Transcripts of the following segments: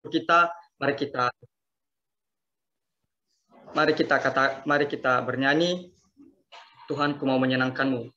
kita, mari kita bernyanyi. Tuhan, ku mau menyenangkan-Mu.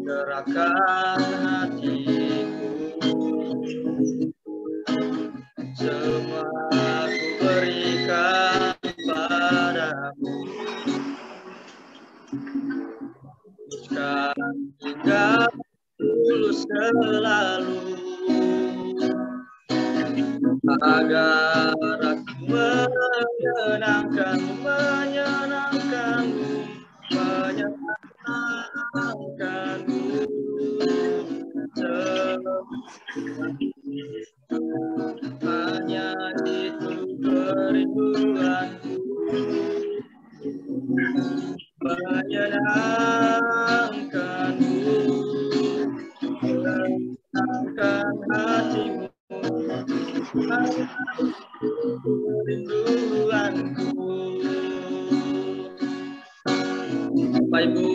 Gerakkan hatiku, semua ku berikan padamu. Tuluskan hingga tulus selalu, agar aku menyenangkanmu, menyenangkanmu, menyenangkanmu. Hanya itu kerinduanku, menyenangkanmu, menyenangkan hatimu, kerinduanku. Bapak Ibu,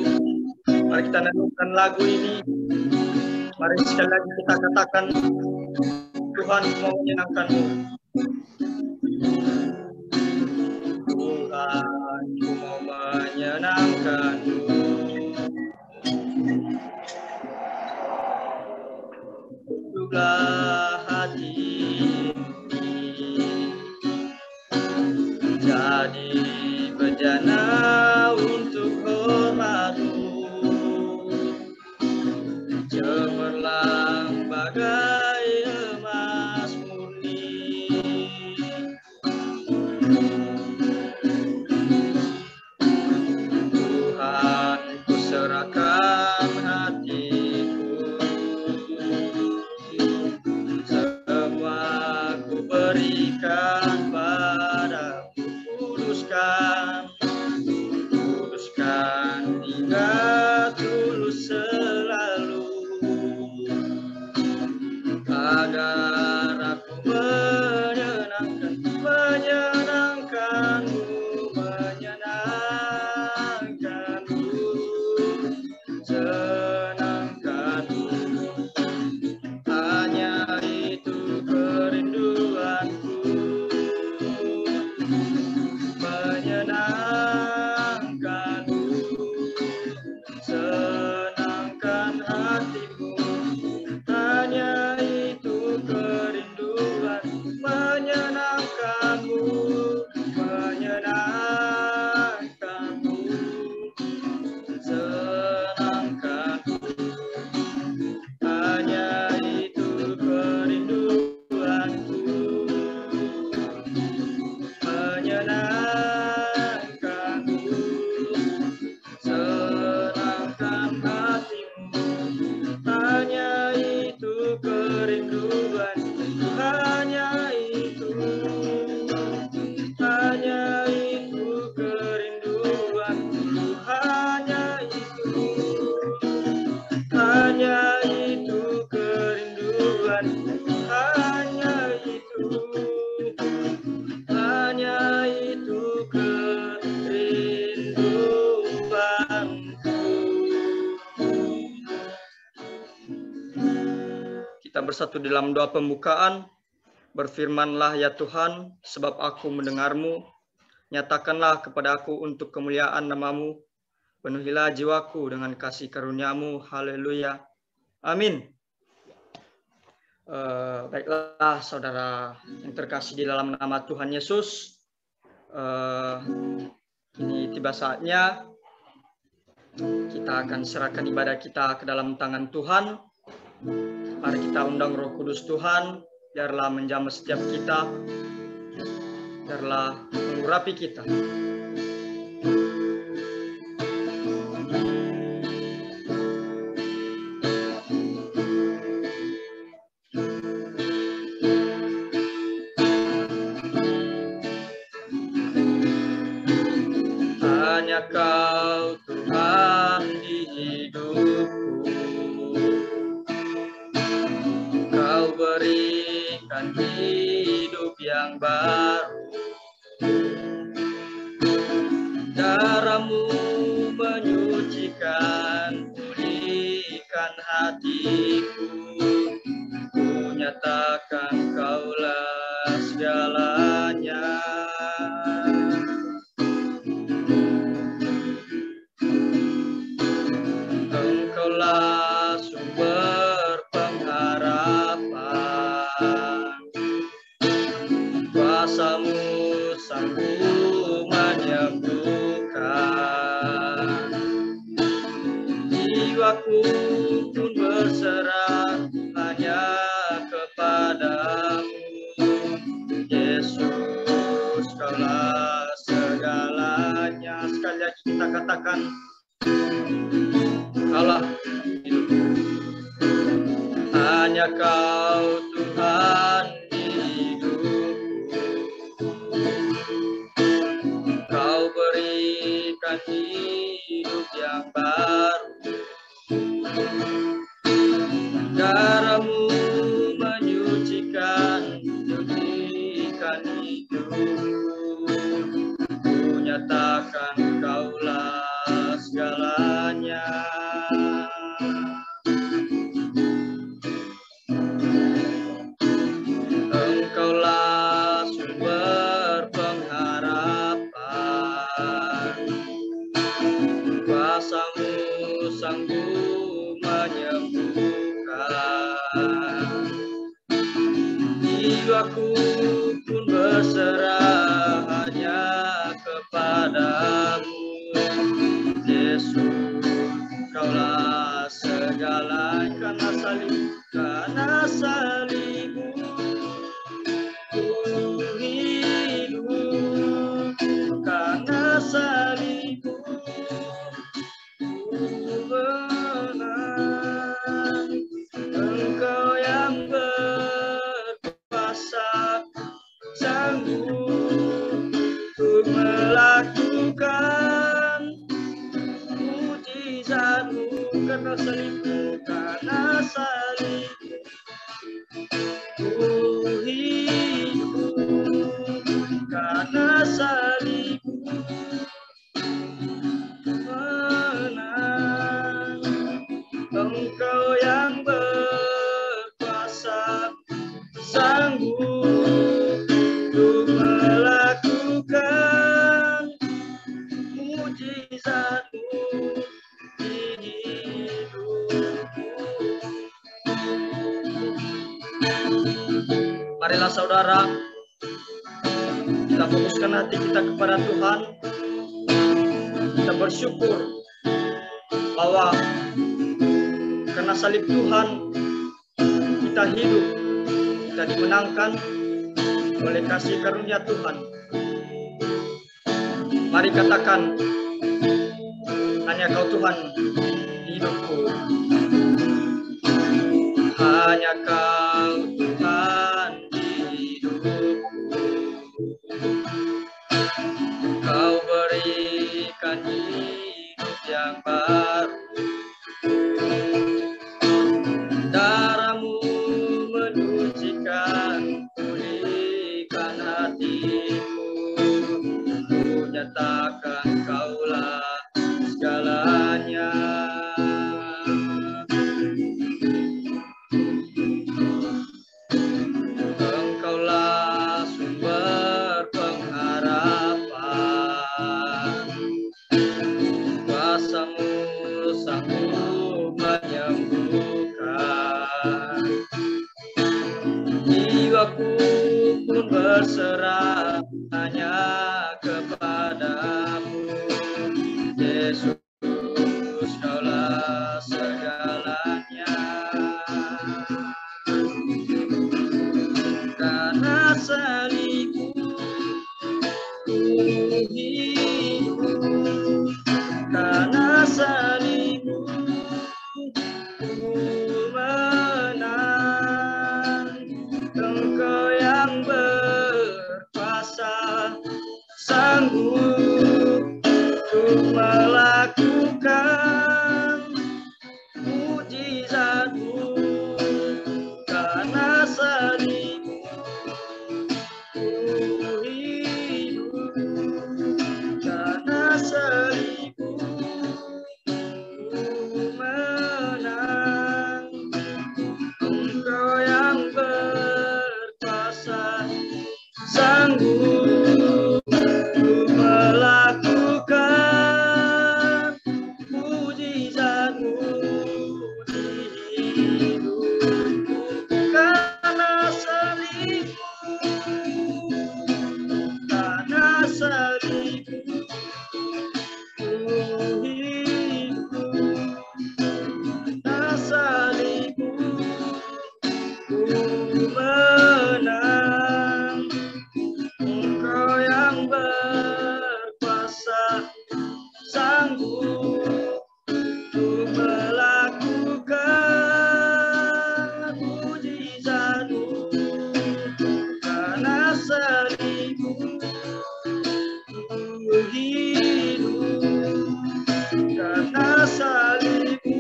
mari kita nyanyikan lagu ini. Mari sekali lagi kita katakan, Tuhan mau menyenangkan-Mu. Tuhan, ku mau menyenangkan-Mu. Tunduklah hati ini, jadi bejana untuk hormat-Mu. Cemerlang bagai emas murni, Tuhan, ku serahkan hatiku, semua ku berikan padamu. Tuluskan hingga tulus selalu, agar aku menyenangkanmu, menyenangkanmu, senangkanmu. Hanya itu kerinduanku, menyenangkanmu, senangkan hatimu. Hanya itu kerinduan, menyenangkanmu, menyenangkanmu, senangkanmu. Hanya itu kerinduanku, menyenangkanmu, senangkan hatimu. Hanya itu kerinduan, hanya itu kerinduan, hanya itu kerinduan, hanya itu kerinduanku. Kita bersatu dalam doa pembukaan. Berfirmanlah ya Tuhan, sebab aku mendengar-Mu. Nyatakanlah kepada aku untuk kemuliaan nama-Mu. Penuhilah jiwaku dengan kasih karunia-Mu. Haleluya. Amin. Baiklah saudara yang terkasih di dalam nama Tuhan Yesus. Ini tiba saatnya Kita akan serahkan ibadah kita ke dalam tangan Tuhan. Mari kita undang Roh Kudus Tuhan, biarlah menjamah setiap kita, biarlah mengurapi kita. Hanya Kau Tuhan di hidupku, Kau berikan hidup yang baru. Darah-Mu menyucikan, pulihkan hatiku. Ku nyatakan Kaulah segalanya. Engkaulah sumber pengharapan, kuasa-Mu sanggup menyembuhkan. Jiwaku pun berserah hanya kepadamu, Yesus, Kaulah segalanya. Sekali lagi kita katakan, Kaulah hidupku. Hanya Kau Tuhan di hidupku, Kau berikan hidup yang baru. Darah-Mu menyucikan, pulihkan hidupku. Ku nyatakan Kaulah segalanya. Engkaulah sumber pengharapan, kuasa-Mu sanggup menyembuhkan. Jiwaku pun berserah hanya kepadamu, Yesus, Kaulah segalanya. Karena salib-Mu ku hidup, karena salib-Mu ku menang. Engkau yang berkuasa, sanggup untuk melakukan mujizat-Mu. Karena salib-Mu, karena salib-Mu ku hidup, karena salib-Mu menang. Engkau yang berkuasa, sanggup untuk melakukan mujizat-Mu di hidupku. Marilah saudara, kita fokuskan hati kita kepada Tuhan. Kita bersyukur bahwa karena salib Tuhan kita hidup, kita dimenangkan oleh kasih karunia Tuhan. Mari katakan, hanya Kau Tuhan di hidupku. Hanya Kau Tuhan di hidupku, Kau berikan hidup yang baru. Darah-Mu menyucikan, pulihkan hatiku. Ku nyatakan Kaulah segalanya. Engkaulah sumber pengharapan, kuasa-Mu sanggup menyembuhkan. Jiwaku pun berserah hanya kepadamu, Yesus, sanggup untuk melakukan mujizat-Mu, karena salib-Mu ku hidup, karena salib-Mu ku menang. Engkau yang berkuasa, sanggup untuk melakukan mujizat-Mu di hidupku, karena salib-Mu, karena salib-Mu ku hidup, karena salib-Mu ku menang. Engkau yang berkuasa, sanggup untuk melakukan mujizat-Mu, karena salib-Mu ku hidup, karena salib-Mu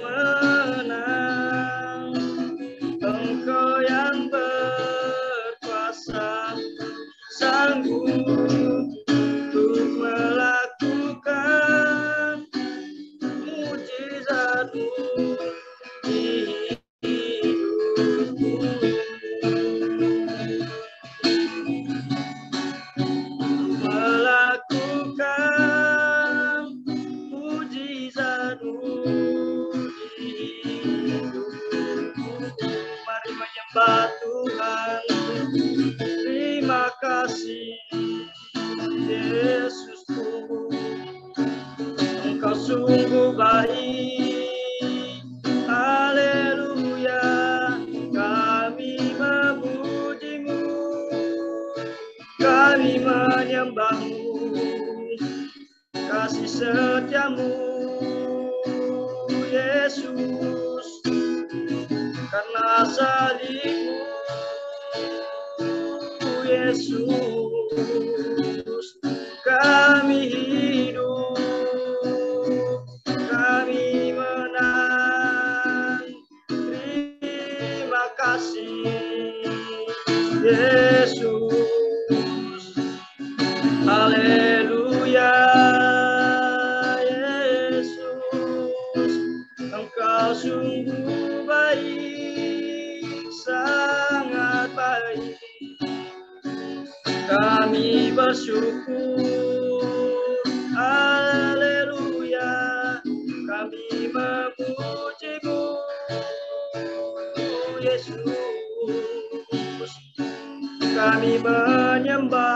menang. Engkau yang berkuasa, sanggup untuk melakukan mujizat-Mu di hidupku. Melakukan mujizat-Mu di hidupku. Mari menyembah Tuhan. Terima kasih Yesusku, Engkau sungguh baik. Haleluya, kami memuji-Mu, kami menyembah-Mu, kasih setia-Mu Yesus, karena salib-Mu Yesus, kami hidup, kami menang. Terima kasih Yesus. Haleluya Yesus, Engkau sungguh baik, sangat baik. Kami bersyukur, haleluya, kami memuji-Mu Yesus, kami menyembah,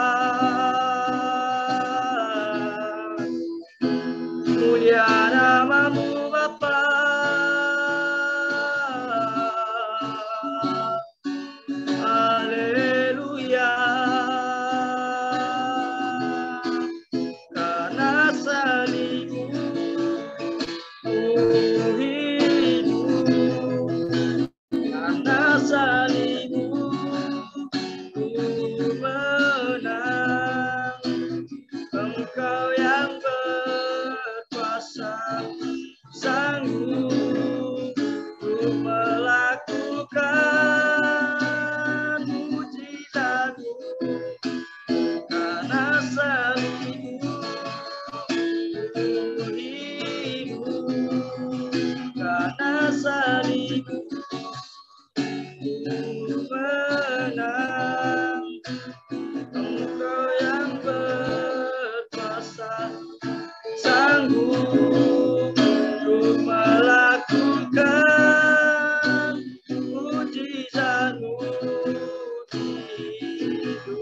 mulia nama-Mu Bapa. Haleluya, karena salib-Mu ku hidup, karena salib-Mu ku menang. Engkau yang berkuasa, sanggup untuk melakukan mujizat-Mu, karena salib-Mu ku hidup, karena salib-Mu ku menang. Engkau yang berkuasa, sanggup untuk melakukan mujizat-Mu di hidupku.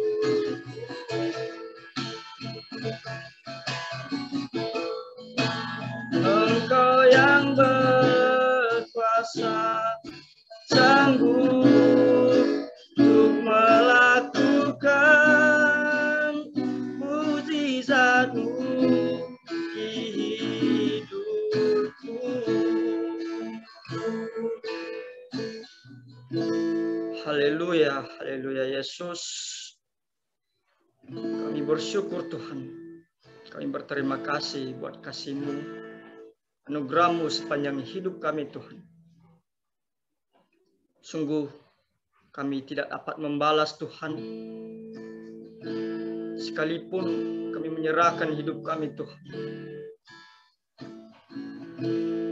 Engkau yang berkuasa, sanggup untuk melakukan mujizat-Mu di hidupku. Haleluya, haleluya Yesus. Kami bersyukur Tuhan. Kami berterima kasih buat kasih-Mu, anugerah-Mu sepanjang hidup kami Tuhan. Sungguh kami tidak dapat membalas Tuhan. Sekalipun kami menyerahkan hidup kami Tuhan.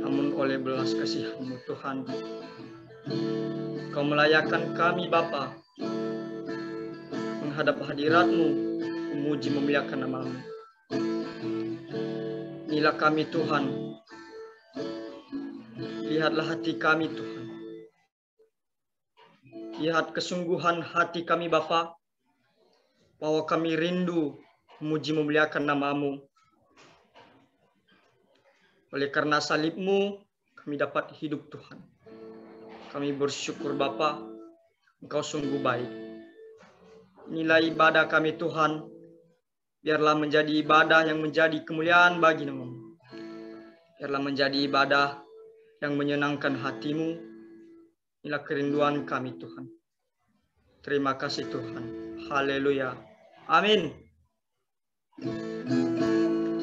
Namun oleh belas kasihan-Mu Tuhan, Kau melayakkan kami Bapa menghadap hadirat-Mu, memuji memuliakan nama-Mu. Inilah kami Tuhan. Lihatlah hati kami Tuhan. Lihat kesungguhan hati kami Bapa, bahwa kami rindu memuji memuliakan nama-Mu. Oleh karena salib-Mu, kami dapat hidup Tuhan. Kami bersyukur Bapa, Engkau sungguh baik. Inilah ibadah kami Tuhan. Biarlah menjadi ibadah yang menjadi kemuliaan bagi nama-Mu. Biarlah menjadi ibadah yang menyenangkan hati-Mu. Inilah kerinduan kami Tuhan. Terima kasih Tuhan. Haleluya. Amin.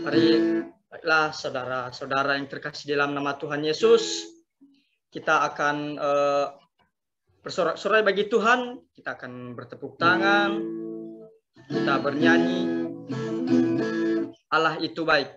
Mari, baiklah saudara-saudara yang terkasih dalam nama Tuhan Yesus. Kita akan bersorak-sorai bagi Tuhan. Kita akan bertepuk tangan. Kita bernyanyi. Allah itu baik.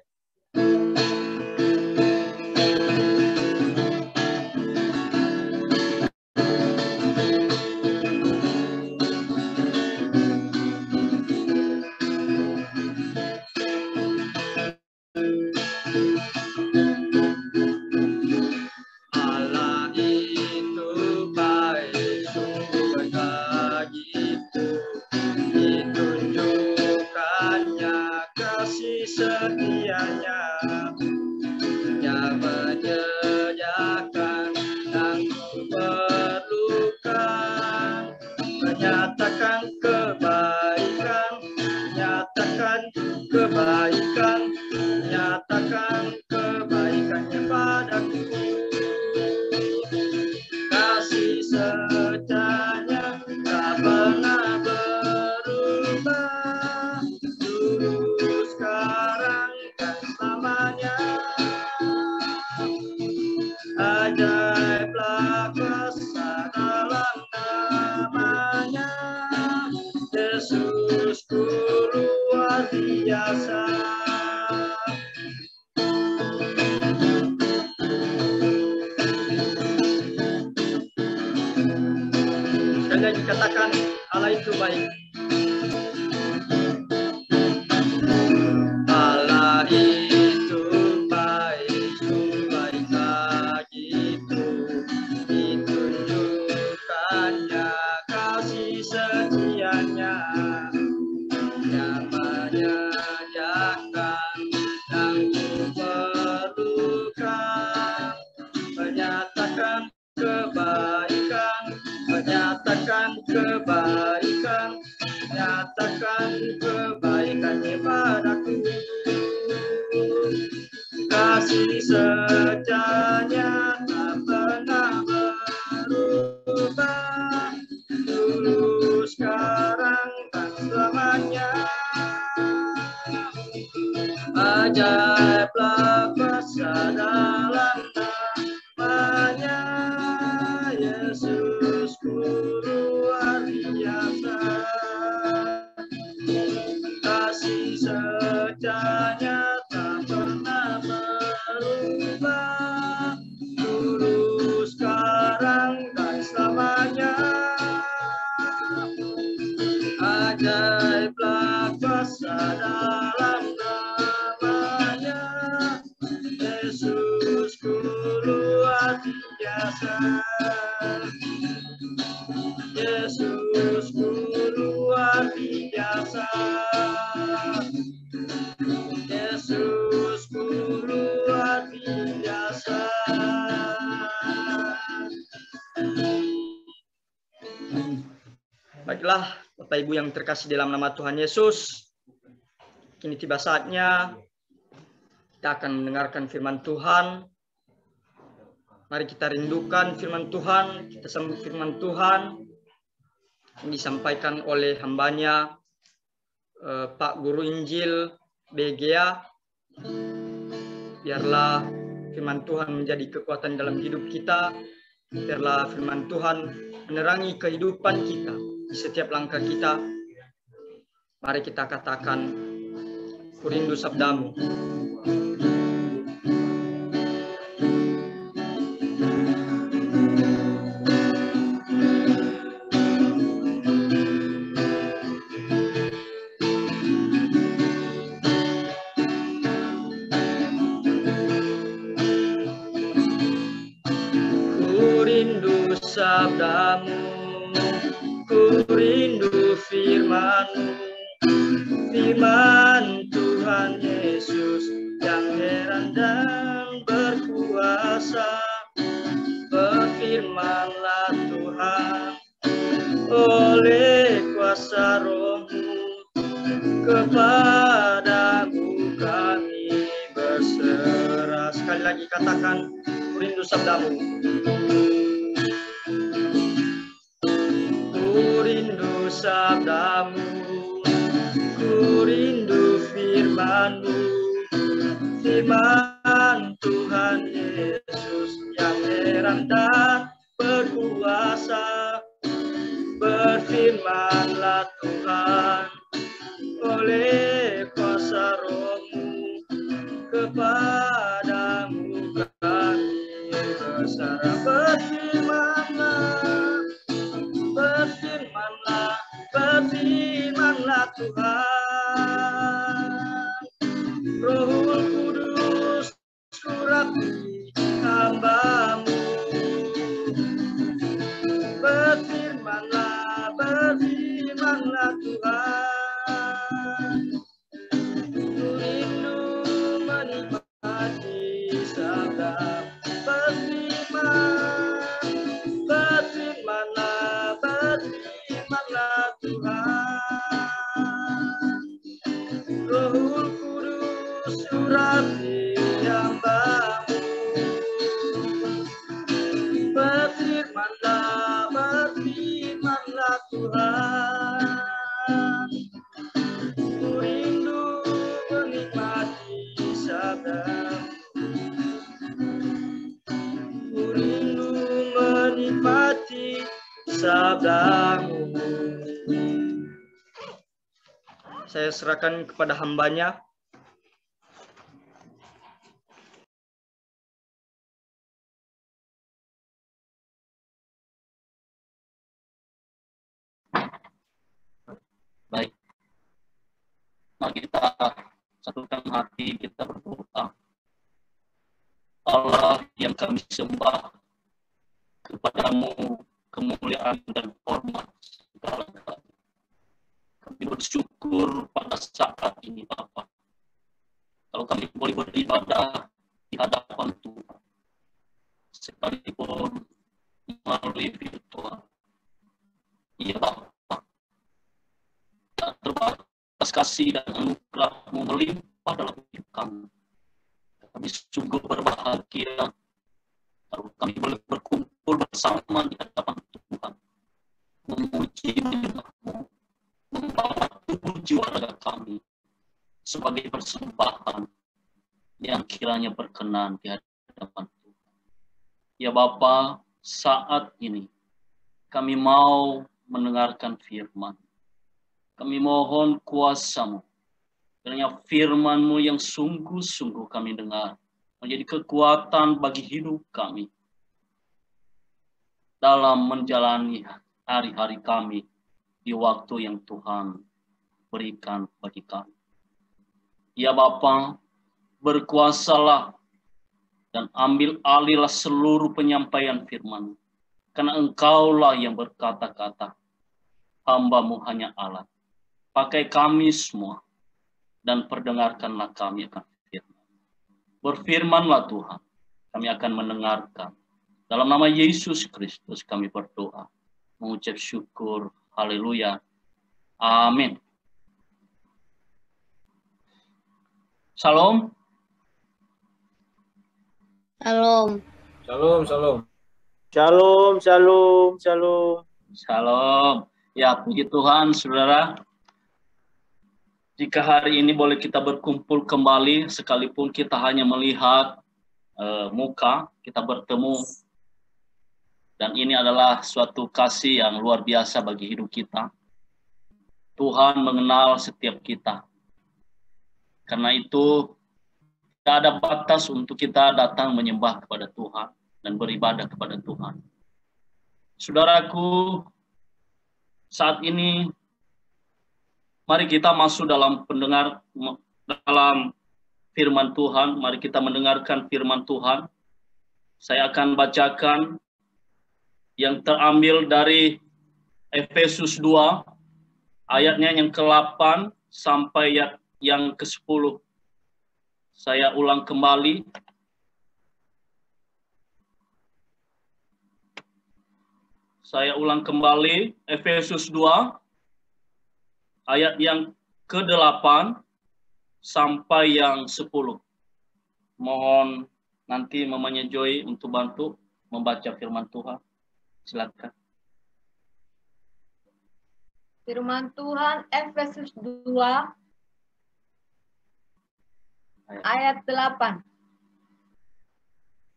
Dikatakan Allah itu baik. Allah itu baik, baik begitu. Ditunjukkannya kasih setianya yang menyediakan yang kuperlukan, menyatakan kebaikan, menyatakan kebaikan, nyatakan kebaikannya padaku. Kasih setianya tak pernah berubah, dulu sekarang dan selamanya. Ajaiblah kuasa dalam namanya, Yesus luar biasa. Kasih setianya tak pernah berubah, dulu sekarang dan selamanya. Ajaiblah kuasa dalam namanya, Yesus luar biasa. Yesus luar biasa. Yesus luar biasa. Baiklah, Bapak Ibu yang terkasih dalam nama Tuhan Yesus, kini tiba saatnya kita akan mendengarkan firman Tuhan. Mari kita rindukan firman Tuhan, kita sambut firman Tuhan yang disampaikan oleh hambanya, Pak Guru Injil BGA. Biarlah firman Tuhan menjadi kekuatan dalam hidup kita. Biarlah firman Tuhan menerangi kehidupan kita di setiap langkah kita. Mari kita katakan, ku rindu sabdamu. Sabdamu, ku rindu firman-Mu, firman Tuhan Yesus yang heran dan berkuasa. Berfirmanlah Tuhan oleh kuasa Roh-Mu, kepadamu kami berserah. Sekali lagi katakan, ku rindu sabdamu. Sabdamu, ku rindu firman-Mu, firman Tuhan Yesus yang heran dan berkuasa. Berfirmanlah Tuhan oleh kuasa Roh-Mu, kepadamu kami berserah. Berfirmanlah Tuhan, Roh Kudus urapi hamba-Mu. Berfirmanlah Tuhan, ku rindu menikmati sabda. Berfirmanlah Tuhan, Roh Kudus urapi hamba-Mu. Berfirmanlah Tuhan, ku rindu menikmati sabda-Mu. Ku rindu menikmati sabda-Mu. Saya serahkan kepada hambanya. Baik, mari kita satukan hati, kita berdoa. Allah yang kami sembah, kepadamu kemuliaan dan hormat segala-galanya. Kami bersyukur pada saat ini, Bapa. Kalau kami boleh beribadah di hadapan Tuhan, sekalipun melalui virtual. Ya Bapa, dan terbatas kasih dan anugerah-Mu melimpah dalam hidup kami. Kami sungguh berbahagia kalau kami boleh berkumpul bersama di hadapan Tuhan, memuji nama-Mu, membawa tubuh jiwa raga kami sebagai persembahan yang kiranya berkenan di hadapan Tuhan. Ya Bapa, saat ini kami mau mendengarkan firman. Kami mohon kuasa-Mu, kiranya firman-Mu yang sungguh-sungguh kami dengar menjadi kekuatan bagi hidup kami dalam menjalani hari-hari kami di waktu yang Tuhan berikan bagi kami. Ya Bapa, berkuasalah dan ambil alihlah seluruh penyampaian firman, karena Engkaulah yang berkata-kata, hamba-Mu hanya alat. Pakai kami semua dan perdengarkanlah kami akan firman. Berfirmanlah Tuhan, kami akan mendengarkan. Dalam nama Yesus Kristus kami berdoa, mengucap syukur. Haleluya. Amin. Shalom. Shalom. Shalom, shalom. Shalom, shalom, shalom. Shalom. Ya, puji Tuhan, saudara. Jika hari ini boleh kita berkumpul kembali, sekalipun kita hanya melihat muka, kita bertemu. Dan ini adalah suatu kasih yang luar biasa bagi hidup kita. Tuhan mengenal setiap kita. Karena itu, tidak ada batas untuk kita datang menyembah kepada Tuhan dan beribadah kepada Tuhan. Saudaraku, saat ini mari kita masuk dalam firman Tuhan. Mari kita mendengarkan firman Tuhan. Saya akan bacakan yang terambil dari Efesus 2, ayatnya yang ke-8 sampai yang ke-10. Saya ulang kembali. Efesus 2, ayat yang ke-8 sampai yang 10. Mohon nanti Mamanya Joy untuk bantu membaca firman Tuhan. Silakan. Firman Tuhan Efesus 2 ayat 8.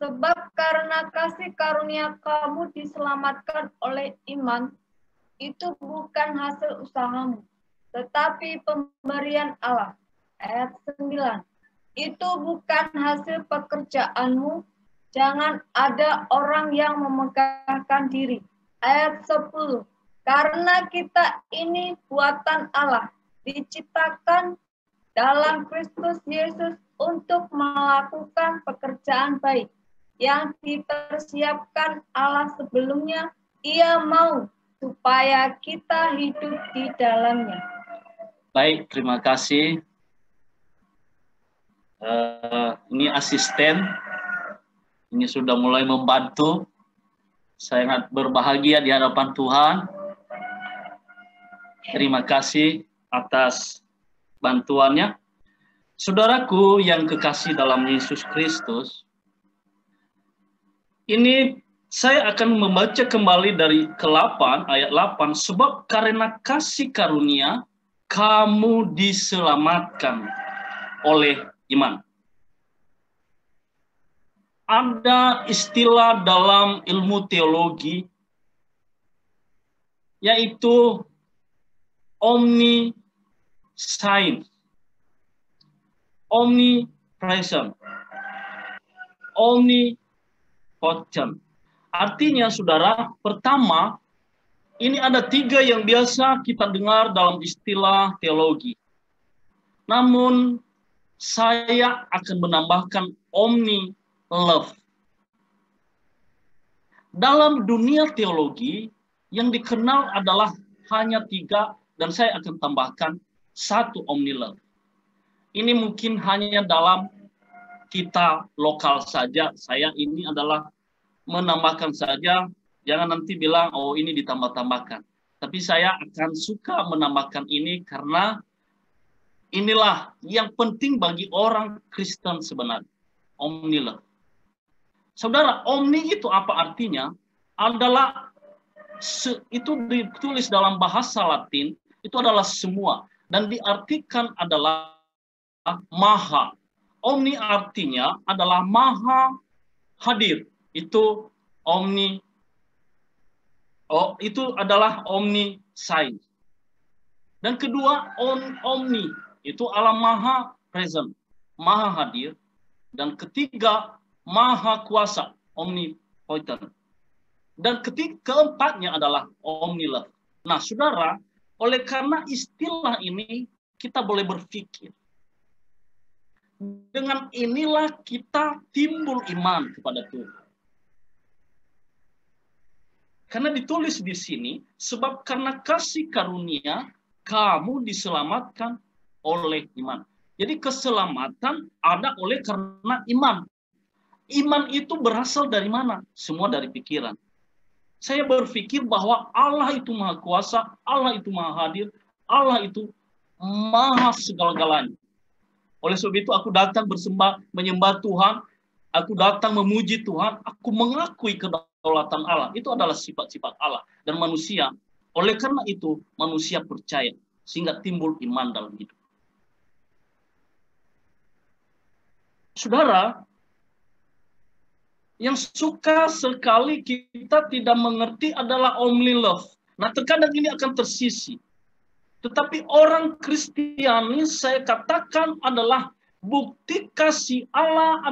Sebab karena kasih karunia kamu diselamatkan oleh iman, itu bukan hasil usahamu, tetapi pemberian Allah. Ayat 9. Itu bukan hasil pekerjaanmu, jangan ada orang yang memegahkan diri. Ayat 10. Karena kita ini buatan Allah, diciptakan dalam Kristus Yesus untuk melakukan pekerjaan baik yang dipersiapkan Allah sebelumnya. Ia mau supaya kita hidup di dalamnya. Baik, terima kasih. Ini asisten. Ini sudah mulai membantu. Saya sangat berbahagia di hadapan Tuhan. Terima kasih atas bantuannya. Saudaraku yang kekasih dalam Yesus Kristus, ini saya akan membaca kembali dari ke-8, ayat 8. Sebab karena kasih karunia, kamu diselamatkan oleh iman. Ada istilah dalam ilmu teologi yaitu omniscience, omnipresent, omnipotent. Artinya, saudara, pertama, ini ada 3 yang biasa kita dengar dalam istilah teologi. Namun, saya akan menambahkan omni-love. Dalam dunia teologi, yang dikenal adalah hanya 3, dan saya akan tambahkan 1 omni-love. Ini mungkin hanya dalam kita lokal saja. Saya ini adalah menambahkan saja. Jangan nanti bilang, oh ini ditambah-tambahkan. Tapi saya akan suka menambahkan ini karena inilah yang penting bagi orang Kristen sebenarnya. Omni-love. Saudara, omni itu apa artinya? Adalah, itu ditulis dalam bahasa Latin, itu adalah semua. Dan diartikan adalah maha. Omni artinya adalah maha hadir. Itu omni. Itu adalah omniscience. Dan kedua, omni. Itu adalah maha present. Maha hadir. Dan ketiga, maha kuasa. Omnipotent. Dan keempatnya adalah omni-love. Nah, saudara, oleh karena istilah ini, kita boleh berpikir. Dengan inilah kita timbul iman kepada Tuhan. Karena ditulis di sini, sebab karena kasih karunia, kamu diselamatkan oleh iman. Jadi keselamatan ada oleh karena iman. Iman itu berasal dari mana? Semua dari pikiran. Saya berpikir bahwa Allah itu maha kuasa, Allah itu maha hadir, Allah itu maha segala-galanya. Oleh sebab itu aku datang menyembah Tuhan, aku datang memuji Tuhan, aku mengakui kedaulatan Allah. Itu adalah sifat-sifat Allah. Dan manusia, oleh karena itu manusia percaya, sehingga timbul iman dalam hidup. Saudara, yang suka sekali kita tidak mengerti adalah only love. Nah, terkadang ini akan tersisi. Tetapi orang Kristiani saya katakan adalah bukti kasih Allah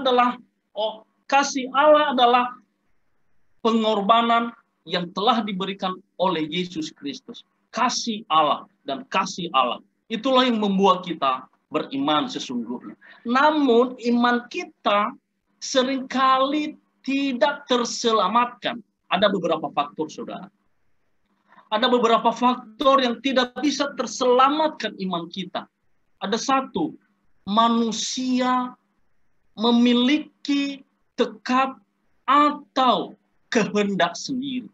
adalah pengorbanan yang telah diberikan oleh Yesus Kristus. Kasih Allah dan kasih Allah. Itulah yang membuat kita beriman sesungguhnya. Namun iman kita seringkali tidak terselamatkan. Ada beberapa faktor, saudara. Ada beberapa faktor yang tidak bisa terselamatkan iman kita. Ada satu, manusia memiliki tekad atau kehendak sendiri.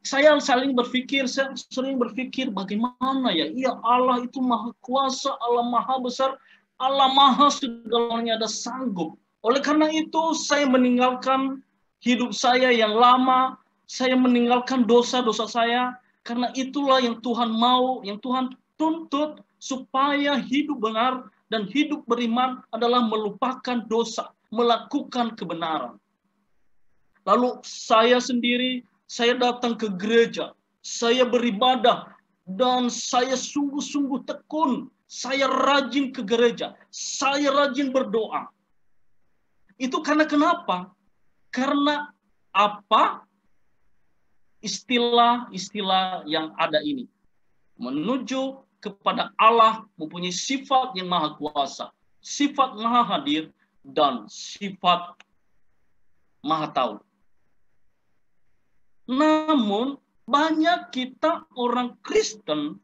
Saya sering berpikir bagaimana ya? Iya, Allah itu maha kuasa, Allah maha besar, Allah maha segalanya ada sanggup. Oleh karena itu saya meninggalkan hidup saya yang lama, saya meninggalkan dosa-dosa saya, karena itulah yang Tuhan mau, yang Tuhan tuntut, supaya hidup benar dan hidup beriman adalah melupakan dosa, melakukan kebenaran. Lalu saya sendiri, saya datang ke gereja, saya beribadah, dan saya sungguh-sungguh tekun, saya rajin ke gereja, saya rajin berdoa. Itu karena kenapa? Karena apa? Istilah-istilah yang ada ini menuju kepada Allah mempunyai sifat yang maha kuasa, sifat maha hadir, dan sifat maha tahu. Namun banyak kita orang Kristen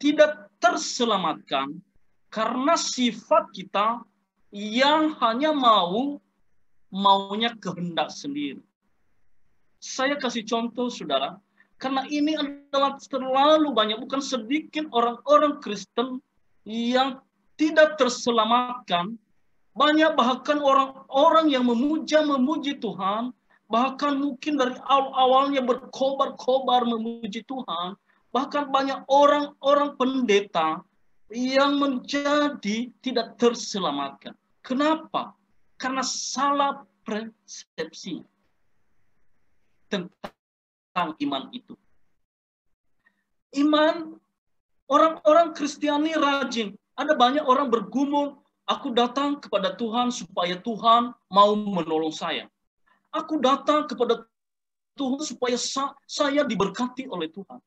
tidak terselamatkan karena sifat kita yang hanya maunya kehendak sendiri. Saya kasih contoh, saudara, karena ini adalah terlalu banyak, bukan sedikit orang-orang Kristen yang tidak terselamatkan. Banyak bahkan orang-orang yang memuji Tuhan, bahkan mungkin dari awalnya berkobar-kobar memuji Tuhan, bahkan banyak orang-orang pendeta yang menjadi tidak terselamatkan. Kenapa? Karena salah persepsi tentang iman itu. Iman, orang-orang Kristiani rajin. Ada banyak orang bergumul, aku datang kepada Tuhan supaya Tuhan mau menolong saya. Aku datang kepada Tuhan supaya saya diberkati oleh Tuhan.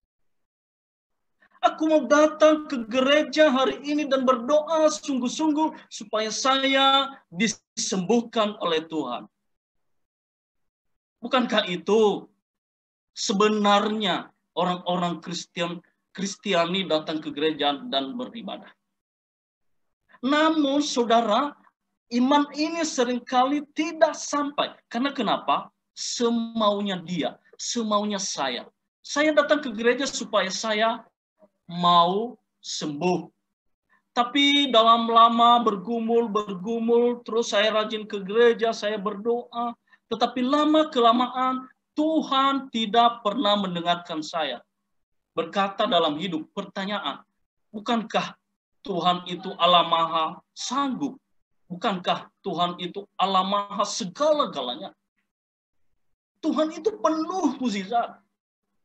Aku mau datang ke gereja hari ini dan berdoa sungguh-sungguh supaya saya disembuhkan oleh Tuhan. Bukankah itu sebenarnya orang-orang Kristiani datang ke gereja dan beribadah? Namun saudara, iman ini seringkali tidak sampai. Karena kenapa? Semaunya dia, semaunya saya. Saya datang ke gereja supaya saya mau sembuh. Tapi dalam lama bergumul, terus saya rajin ke gereja, saya berdoa. Tetapi lama-kelamaan Tuhan tidak pernah mendengarkan saya. Berkata dalam hidup, pertanyaan, bukankah Tuhan itu Allah maha sanggup? Bukankah Tuhan itu Allah maha segala-galanya? Tuhan itu penuh mukjizat.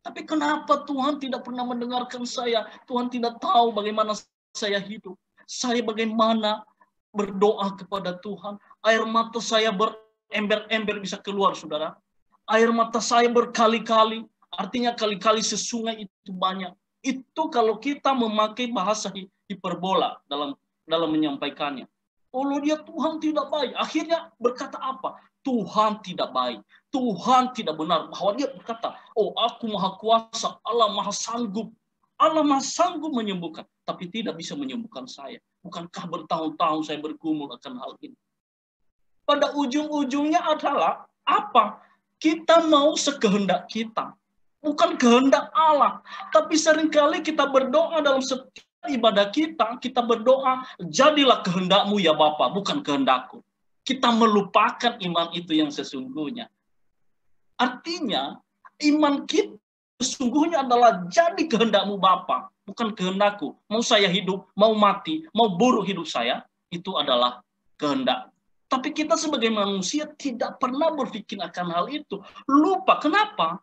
Tapi kenapa Tuhan tidak pernah mendengarkan saya? Tuhan tidak tahu bagaimana saya hidup. Saya bagaimana berdoa kepada Tuhan. Air mata saya berember-ember bisa keluar, saudara. Air mata saya berkali-kali. Artinya kali-kali sesungai itu banyak. Itu kalau kita memakai bahasa hiperbola dalam menyampaikannya. Oh, dia Tuhan tidak baik. Akhirnya berkata apa? Tuhan tidak baik. Tuhan tidak benar. Bahwa dia berkata, oh aku maha kuasa, Allah maha sanggup. Allah maha sanggup menyembuhkan. Tapi tidak bisa menyembuhkan saya. Bukankah bertahun-tahun saya bergumul akan hal ini? Pada ujung-ujungnya adalah apa? Kita mau sekehendak kita. Bukan kehendak Allah. Tapi seringkali kita berdoa dalam setiap ibadah kita berdoa, jadilah kehendakmu ya Bapa, bukan kehendakku. Kita melupakan iman itu yang sesungguhnya. Artinya, iman kita sesungguhnya adalah jadi kehendakmu Bapa. bukan kehendakku. Mau saya hidup, mau mati, mau buruk hidup saya, itu adalah kehendak. Tapi kita sebagai manusia tidak pernah berpikir akan hal itu. Lupa, kenapa?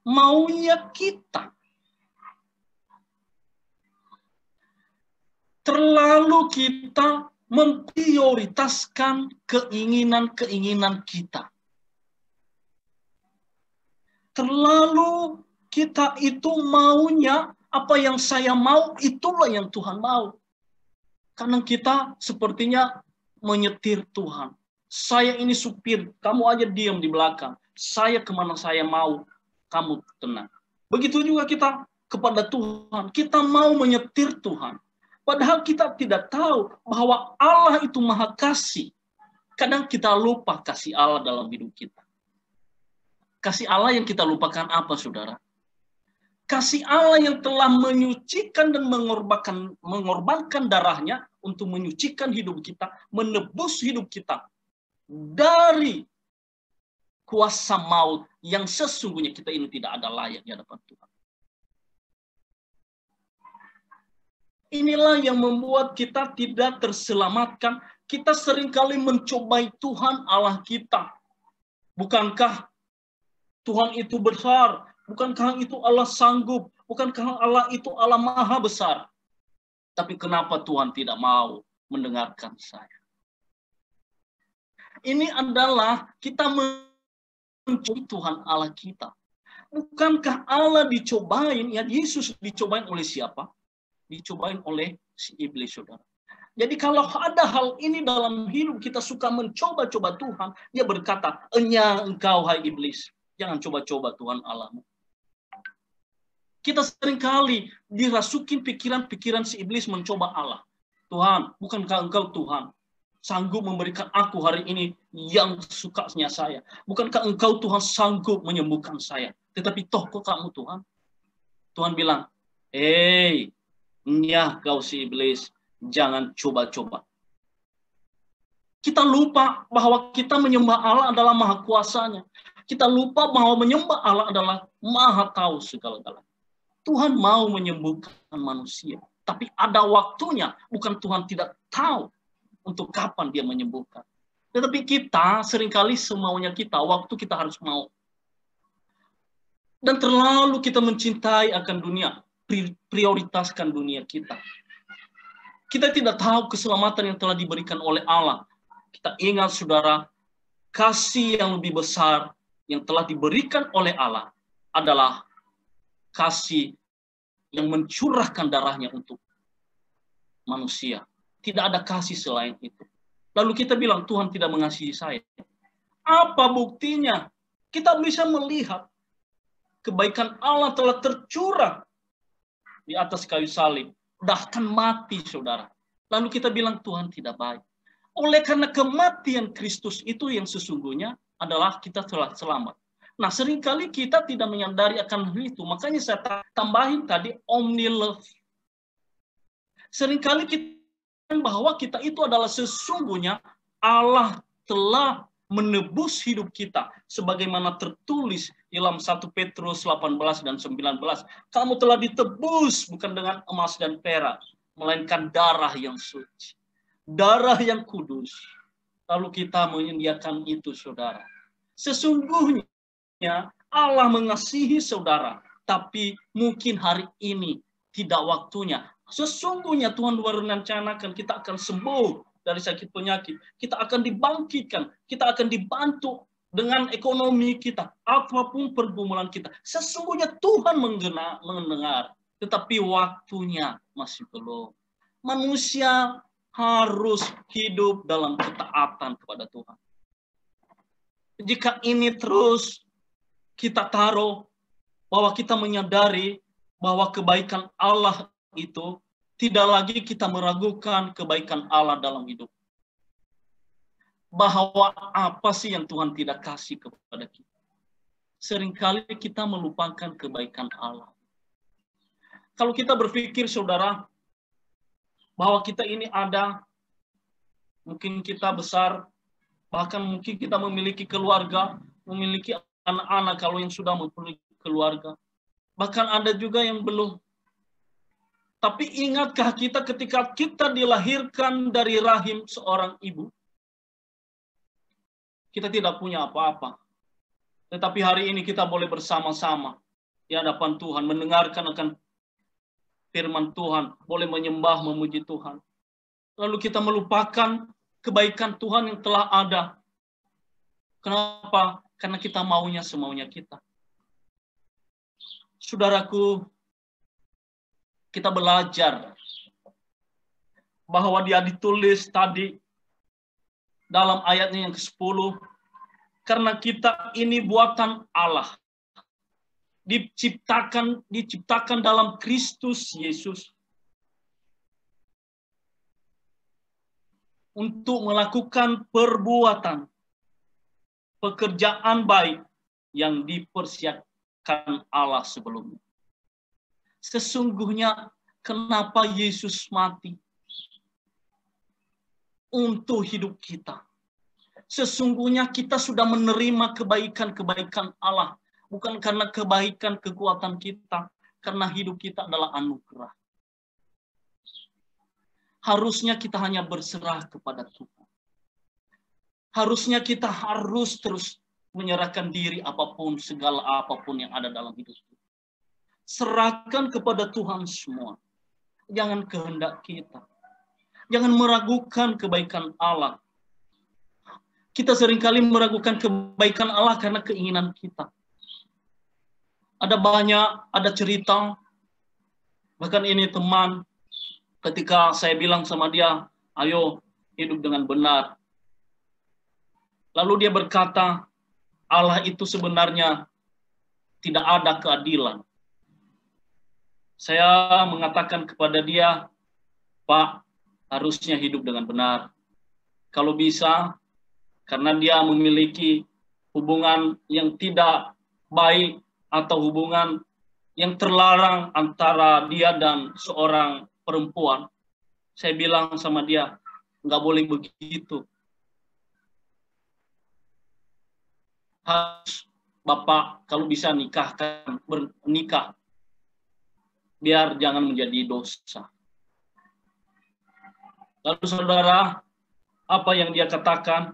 Maunya kita. Terlalu kita memprioritaskan keinginan-keinginan kita. Terlalu kita itu maunya apa yang saya mau, itulah yang Tuhan mau. Karena kita sepertinya menyetir Tuhan. Saya ini supir, kamu aja diam di belakang. Saya kemana saya mau, kamu tenang. Begitu juga kita kepada Tuhan. Kita mau menyetir Tuhan. Padahal kita tidak tahu bahwa Allah itu maha kasih. Kadang kita lupa kasih Allah dalam hidup kita. Kasih Allah yang kita lupakan apa, saudara? Kasih Allah yang telah menyucikan dan mengorbankan darahnya untuk menyucikan hidup kita, menebus hidup kita dari kuasa maut yang sesungguhnya kita ini tidak ada layak di hadapan Tuhan. Inilah yang membuat kita tidak terselamatkan. Kita seringkali mencobai Tuhan Allah kita. Bukankah Tuhan itu besar? Bukankah itu Allah sanggup? Bukankah Allah itu Allah maha besar? Tapi kenapa Tuhan tidak mau mendengarkan saya? Ini adalah kita mencobai Tuhan Allah kita. Bukankah Allah dicobain? Ya, Yesus dicobain oleh siapa? Dicobain oleh si iblis, saudara. Jadi kalau ada hal ini dalam hidup kita suka mencoba-coba Tuhan, dia berkata, "Enya engkau hai iblis, jangan coba-coba Tuhan Allahmu." Kita seringkali dirasukin pikiran-pikiran si iblis mencoba Allah. Tuhan, bukankah engkau Tuhan sanggup memberikan aku hari ini yang sukanya saya? Bukankah engkau Tuhan sanggup menyembuhkan saya? Tetapi toh kok kamu Tuhan? Tuhan bilang, ya kau si iblis, jangan coba-coba. Kita lupa bahwa kita menyembah Allah adalah maha kuasanya. Kita lupa bahwa menyembah Allah adalah maha tahu segala-galanya. Tuhan mau menyembuhkan manusia. Tapi ada waktunya. Bukan Tuhan tidak tahu untuk kapan dia menyembuhkan. Tetapi kita seringkali semaunya kita, waktu kita harus mau. Dan terlalu kita mencintai akan dunia. Prioritaskan dunia kita. Kita tidak tahu keselamatan yang telah diberikan oleh Allah. Kita ingat, saudara, kasih yang lebih besar yang telah diberikan oleh Allah adalah kasih yang mencurahkan darahnya untuk manusia. Tidak ada kasih selain itu. Lalu kita bilang, Tuhan tidak mengasihi saya. Apa buktinya? Kita bisa melihat kebaikan Allah telah tercurah di atas kayu salib, bahkan mati, saudara. Lalu kita bilang Tuhan tidak baik. Oleh karena kematian Kristus itu yang sesungguhnya adalah kita telah selamat. Nah, seringkali kita tidak menyadari akan hal itu. Makanya saya tambahin tadi omni love. Seringkali kita bahwa kita itu adalah sesungguhnya Allah telah menebus hidup kita sebagaimana tertulis dalam 1 Petrus 18 dan 19. Kamu telah ditebus bukan dengan emas dan perak, melainkan darah yang suci, darah yang kudus. Lalu kita menyediakan itu, saudara. Sesungguhnya Allah mengasihi saudara, tapi mungkin hari ini tidak waktunya. Sesungguhnya Tuhan merencanakan kita akan sembuh dari sakit penyakit. Kita akan dibangkitkan. Kita akan dibantu dengan ekonomi kita. Apapun pergumulan kita. Sesungguhnya Tuhan mendengar. Tetapi waktunya masih belum. Manusia harus hidup dalam ketaatan kepada Tuhan. Jika ini terus kita taruh bahwa kita menyadari bahwa kebaikan Allah itu tidak lagi kita meragukan kebaikan Allah dalam hidup. Bahwa apa sih yang Tuhan tidak kasih kepada kita. Seringkali kita melupakan kebaikan Allah. Kalau kita berpikir, saudara, bahwa kita ini ada, mungkin kita besar, bahkan mungkin kita memiliki keluarga, memiliki anak-anak kalau yang sudah memiliki keluarga. Bahkan ada juga yang belum. Tapi ingatkah kita ketika kita dilahirkan dari rahim seorang ibu? Kita tidak punya apa-apa. Tetapi hari ini kita boleh bersama-sama di hadapan Tuhan, mendengarkan akan firman Tuhan, boleh menyembah, memuji Tuhan. Lalu kita melupakan kebaikan Tuhan yang telah ada. Kenapa? Karena kita maunya semaunya kita. Saudaraku, kita belajar bahwa dia ditulis tadi dalam ayatnya yang ke-10, karena kita ini buatan Allah, diciptakan dalam Kristus Yesus untuk melakukan perbuatan pekerjaan baik yang dipersiapkan Allah sebelumnya. Sesungguhnya kenapa Yesus mati? Untuk hidup kita. Sesungguhnya kita sudah menerima kebaikan-kebaikan Allah. Bukan karena kebaikan kekuatan kita. Karena hidup kita adalah anugerah. Harusnya kita hanya berserah kepada Tuhan. Harusnya kita harus terus menyerahkan diri apapun, segala apapun yang ada dalam hidup kita. Serahkan kepada Tuhan semua. Jangan kehendak kita. Jangan meragukan kebaikan Allah. Kita seringkali meragukan kebaikan Allah karena keinginan kita. Ada cerita, bahkan ini teman, ketika saya bilang sama dia, ayo hidup dengan benar. Lalu dia berkata, Allah itu sebenarnya tidak ada keadilan. Saya mengatakan kepada dia, Pak, harusnya hidup dengan benar. Kalau bisa, karena dia memiliki hubungan yang tidak baik atau hubungan yang terlarang antara dia dan seorang perempuan. Saya bilang sama dia, nggak boleh begitu. Harus Bapak kalau bisa bernikah. Biar jangan menjadi dosa. Lalu saudara, apa yang dia katakan?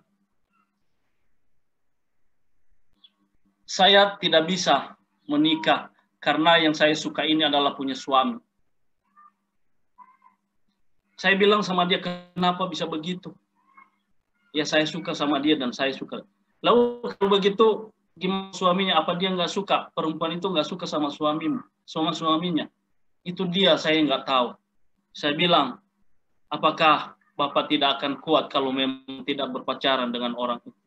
Saya tidak bisa menikah karena yang saya suka ini adalah punya suami. Saya bilang sama dia, kenapa bisa begitu? Ya saya suka sama dia dan saya suka. Lalu kalau begitu, gimana suaminya? Apa dia nggak suka? Perempuan itu nggak suka sama suaminya. Itu dia, saya nggak tahu. Saya bilang, apakah Bapak tidak akan kuat kalau memang tidak berpacaran dengan orang itu?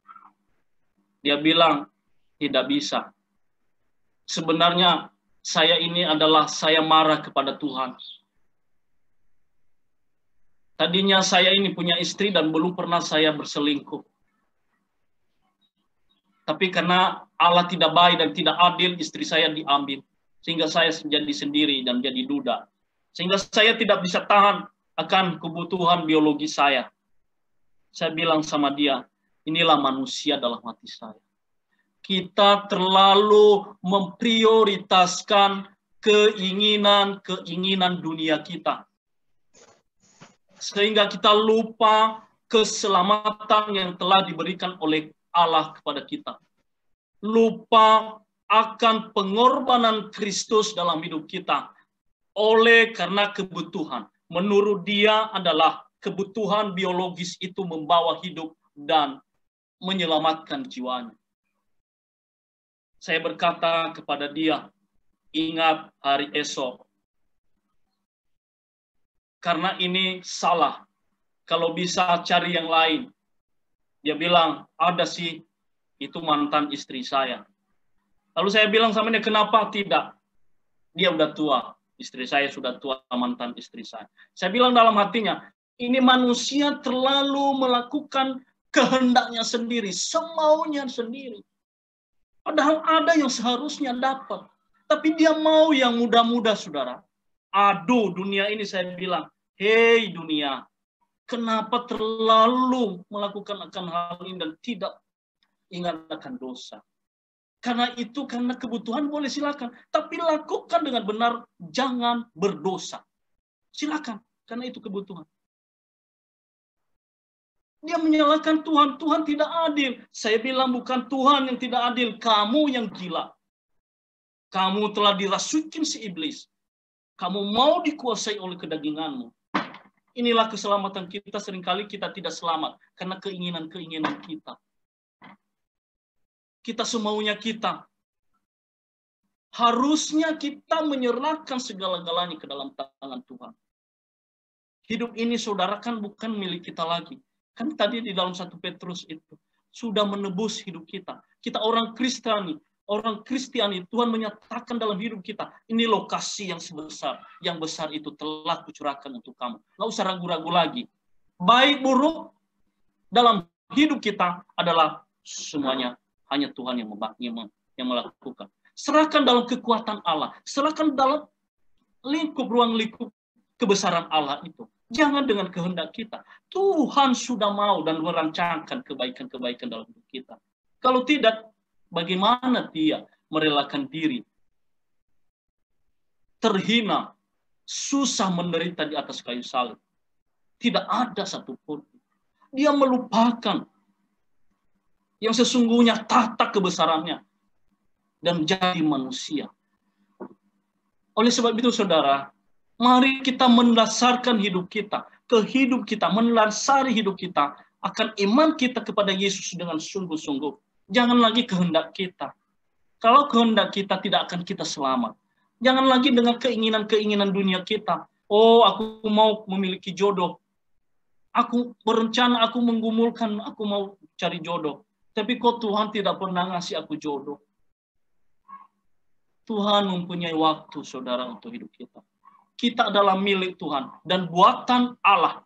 Dia bilang, tidak bisa. Sebenarnya saya marah kepada Tuhan. Tadinya saya ini punya istri dan belum pernah saya berselingkuh. Tapi karena Allah tidak baik dan tidak adil, istri saya diambil. Sehingga saya jadi sendiri dan jadi duda. Sehingga saya tidak bisa tahan akan kebutuhan biologi saya. Saya bilang sama dia, inilah manusia dalam hati saya. Kita terlalu memprioritaskan keinginan dunia kita. Sehingga kita lupa keselamatan yang telah diberikan oleh Allah kepada kita. Lupa akan pengorbanan Kristus dalam hidup kita. Karena kebutuhan. Menurut dia adalah kebutuhan biologis itu membawa hidup dan menyelamatkan jiwanya. Saya berkata kepada dia, ingat hari esok. Karena ini salah. Kalau bisa cari yang lain. Dia bilang, ada sih, itu mantan istri saya. Lalu saya bilang sama dia, kenapa tidak? Dia udah tua. Istri saya sudah tua, mantan istri saya. Saya bilang dalam hatinya, ini manusia terlalu melakukan kehendaknya sendiri, semaunya sendiri. Padahal ada yang seharusnya dapat. Tapi dia mau yang muda-muda, saudara. Aduh, dunia ini saya bilang, hei dunia, kenapa terlalu melakukan akan hal ini dan tidak ingat akan dosa? Karena itu, karena kebutuhan boleh silakan. Tapi lakukan dengan benar, jangan berdosa. Silakan, karena itu kebutuhan. Dia menyalahkan Tuhan. Tuhan tidak adil. Saya bilang bukan Tuhan yang tidak adil. Kamu yang gila. Kamu telah dirasukin si iblis. Kamu mau dikuasai oleh kedaginganmu. Inilah keselamatan kita. Seringkali kita tidak selamat. Karena keinginan-keinginan kita. Kita semaunya kita. Harusnya kita menyerahkan segala-galanya ke dalam tangan Tuhan. Hidup ini, saudara, kan bukan milik kita lagi. Kan tadi di dalam 1 Petrus itu sudah menebus hidup kita. Kita orang Kristiani, Tuhan menyatakan dalam hidup kita, ini lokasi yang sebesar, yang besar itu telah kucurahkan untuk kamu. Nggak usah ragu-ragu lagi. Baik buruk dalam hidup kita adalah semuanya hanya Tuhan yang melakukan. Serahkan dalam kekuatan Allah, serahkan dalam ruang lingkup kebesaran Allah itu. Jangan dengan kehendak kita. Tuhan sudah mau dan merancangkan kebaikan-kebaikan dalam hidup kita. Kalau tidak, bagaimana dia merelakan diri terhina, susah menderita di atas kayu salib? Tidak ada satupun. Dia melupakan yang sesungguhnya tahta kebesarannya dan menjadi manusia. Oleh sebab itu, saudara, mari kita mendasarkan hidup kita, mendasari hidup kita akan iman kita kepada Yesus dengan sungguh-sungguh. Jangan lagi kehendak kita. Kalau kehendak kita, tidak akan kita selamat. Jangan lagi dengan keinginan-keinginan dunia kita. Oh, aku mau memiliki jodoh. Aku berencana, aku menggumulkan, aku mau cari jodoh. Tapi kok Tuhan tidak pernah ngasih aku jodoh? Tuhan mempunyai waktu, saudara, untuk hidup kita. Kita adalah milik Tuhan dan buatan Allah.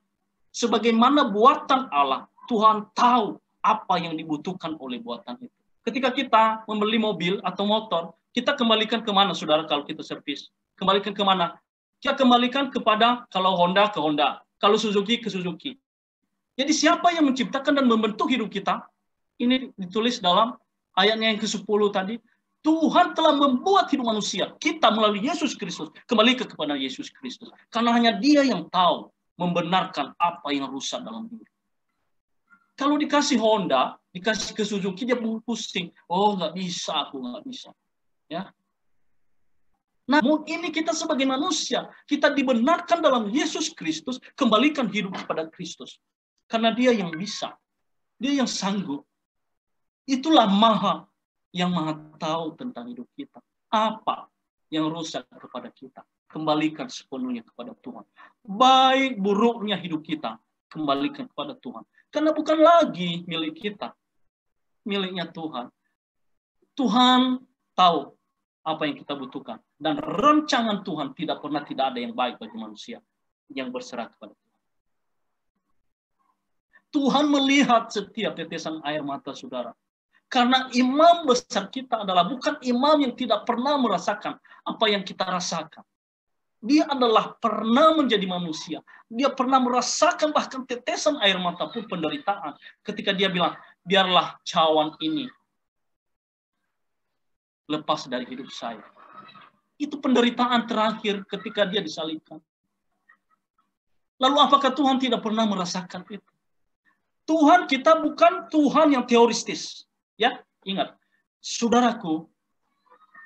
Sebagaimana buatan Allah, Tuhan tahu apa yang dibutuhkan oleh buatan itu. Ketika kita membeli mobil atau motor, kita kembalikan kemana, saudara, kalau kita servis? Kembalikan kemana? Kita kembalikan kepada, kalau Honda ke Honda, kalau Suzuki ke Suzuki. Jadi siapa yang menciptakan dan membentuk hidup kita? Ini ditulis dalam ayatnya yang ke-10 tadi. Tuhan telah membuat hidup manusia. Kita melalui Yesus Kristus. Kembali kepada Yesus Kristus. Karena hanya dia yang tahu membenarkan apa yang rusak dalam hidup. Kalau dikasih Honda, dikasih ke Suzuki, dia pusing. Oh, nggak bisa, aku nggak bisa. Ya. Namun ini kita sebagai manusia, kita dibenarkan dalam Yesus Kristus, kembalikan hidup kepada Kristus. Karena dia yang bisa. Dia yang sanggup. Itulah yang maha tahu tentang hidup kita. Apa yang rusak kepada kita, kembalikan sepenuhnya kepada Tuhan. Baik buruknya hidup kita, kembalikan kepada Tuhan. Karena bukan lagi milik kita, miliknya Tuhan. Tuhan tahu apa yang kita butuhkan. Dan rancangan Tuhan tidak ada yang baik bagi manusia yang berserah kepada Tuhan. Tuhan melihat setiap tetesan air mata, saudara. Karena imam besar kita adalah bukan imam yang tidak pernah merasakan apa yang kita rasakan. Dia adalah pernah menjadi manusia. Dia pernah merasakan bahkan tetesan air mata pun penderitaan. Ketika dia bilang, biarlah cawan ini lepas dari hidup saya. Itu penderitaan terakhir ketika dia disalibkan. Lalu apakah Tuhan tidak pernah merasakan itu? Tuhan kita bukan Tuhan yang teoristis. Ya, ingat, saudaraku,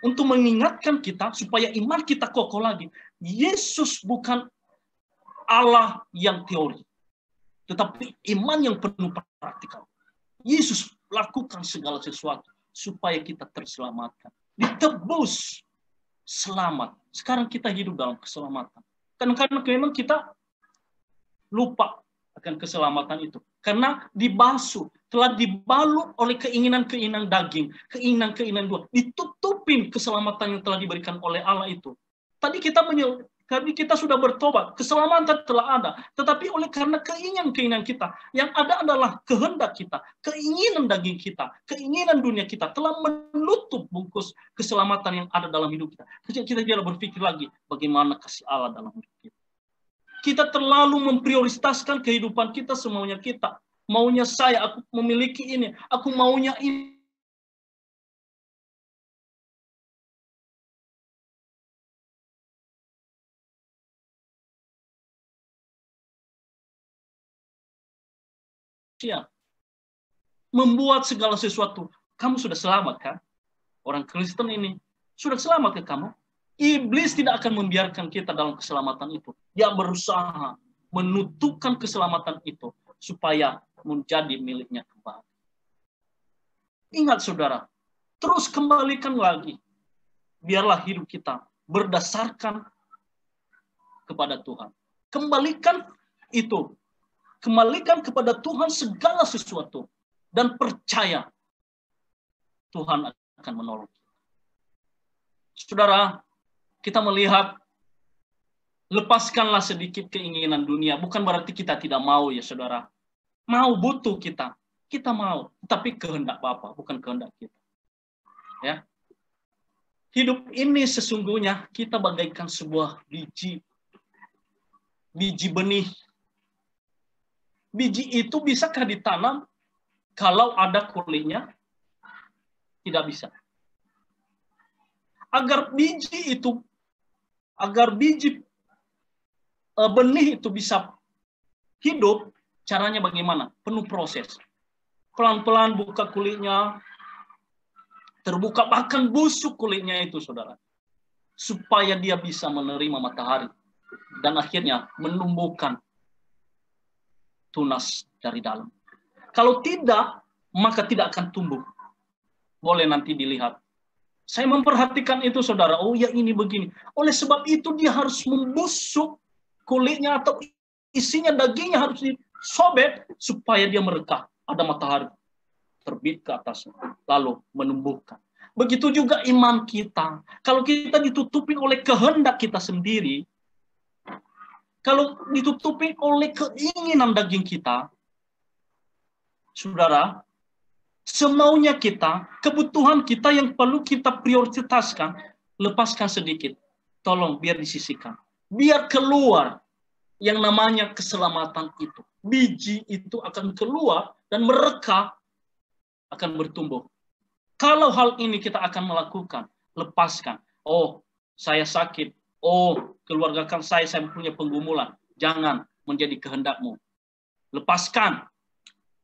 untuk mengingatkan kita supaya iman kita kokoh lagi. Yesus bukan Allah yang teori, tetapi iman yang penuh praktikal. Yesus lakukan segala sesuatu supaya kita terselamatkan, ditebus, selamat. Sekarang kita hidup dalam keselamatan. Karena memang kita lupa akan keselamatan itu. Karena dibasuh, telah dibalut oleh keinginan-keinginan daging, keinginan-keinginan dua. Ditutupin keselamatan yang telah diberikan oleh Allah itu. Tadi kita sudah bertobat, keselamatan telah ada. Tetapi oleh karena keinginan-keinginan kita, yang ada adalah kehendak kita, keinginan daging kita, keinginan dunia kita, telah menutup bungkus keselamatan yang ada dalam hidup kita. Kita tidak berpikir lagi bagaimana kasih Allah dalam hidup kita. Kita terlalu memprioritaskan kehidupan kita semaunya kita. Maunya saya, aku memiliki ini. Aku maunya ini. manusia. Membuat segala sesuatu. Kamu sudah selamat kan? Orang Kristen ini sudah selamat ke kamu? Iblis tidak akan membiarkan kita dalam keselamatan itu. Dia berusaha menutupkan keselamatan itu supaya menjadi miliknya kembali. Ingat saudara, terus kembalikan lagi. Biarlah hidup kita berdasarkan kepada Tuhan. Kembalikan itu. Kembalikan kepada Tuhan segala sesuatu. Dan percaya Tuhan akan menolong kita. Saudara, kita melihat lepaskanlah sedikit keinginan dunia. Bukan berarti kita tidak mau ya saudara. Mau, butuh kita. Kita mau. Tapi kehendak Bapa, bukan kehendak kita. Ya. Hidup ini sesungguhnya kita bagaikan sebuah biji. Biji benih. Biji itu bisakah ditanam kalau ada kulitnya? Tidak bisa. Agar biji benih itu bisa hidup, caranya bagaimana? Penuh proses. Pelan-pelan buka kulitnya, terbuka bahkan busuk kulitnya itu, saudara. Supaya dia bisa menerima matahari. Dan akhirnya menumbuhkan tunas dari dalam. Kalau tidak, maka tidak akan tumbuh. Boleh nanti dilihat. Saya memperhatikan itu, saudara. Oh ya, ini begini. Oleh sebab itu dia harus membusuk kulitnya atau isinya, dagingnya harus disobek supaya dia merekah. Ada matahari terbit ke atasnya. Lalu menumbuhkan. Begitu juga iman kita. Kalau kita ditutupin oleh kehendak kita sendiri, kalau ditutupi oleh keinginan daging kita, saudara, semaunya kita, kebutuhan kita yang perlu kita prioritaskan, lepaskan sedikit. Tolong biar disisihkan. Biar keluar yang namanya keselamatan itu. Biji itu akan keluar dan mereka akan bertumbuh. Kalau hal ini kita akan melakukan, lepaskan. Oh, saya sakit. Oh, keluarga saya punya penggumulan. Jangan menjadi kehendakmu. Lepaskan.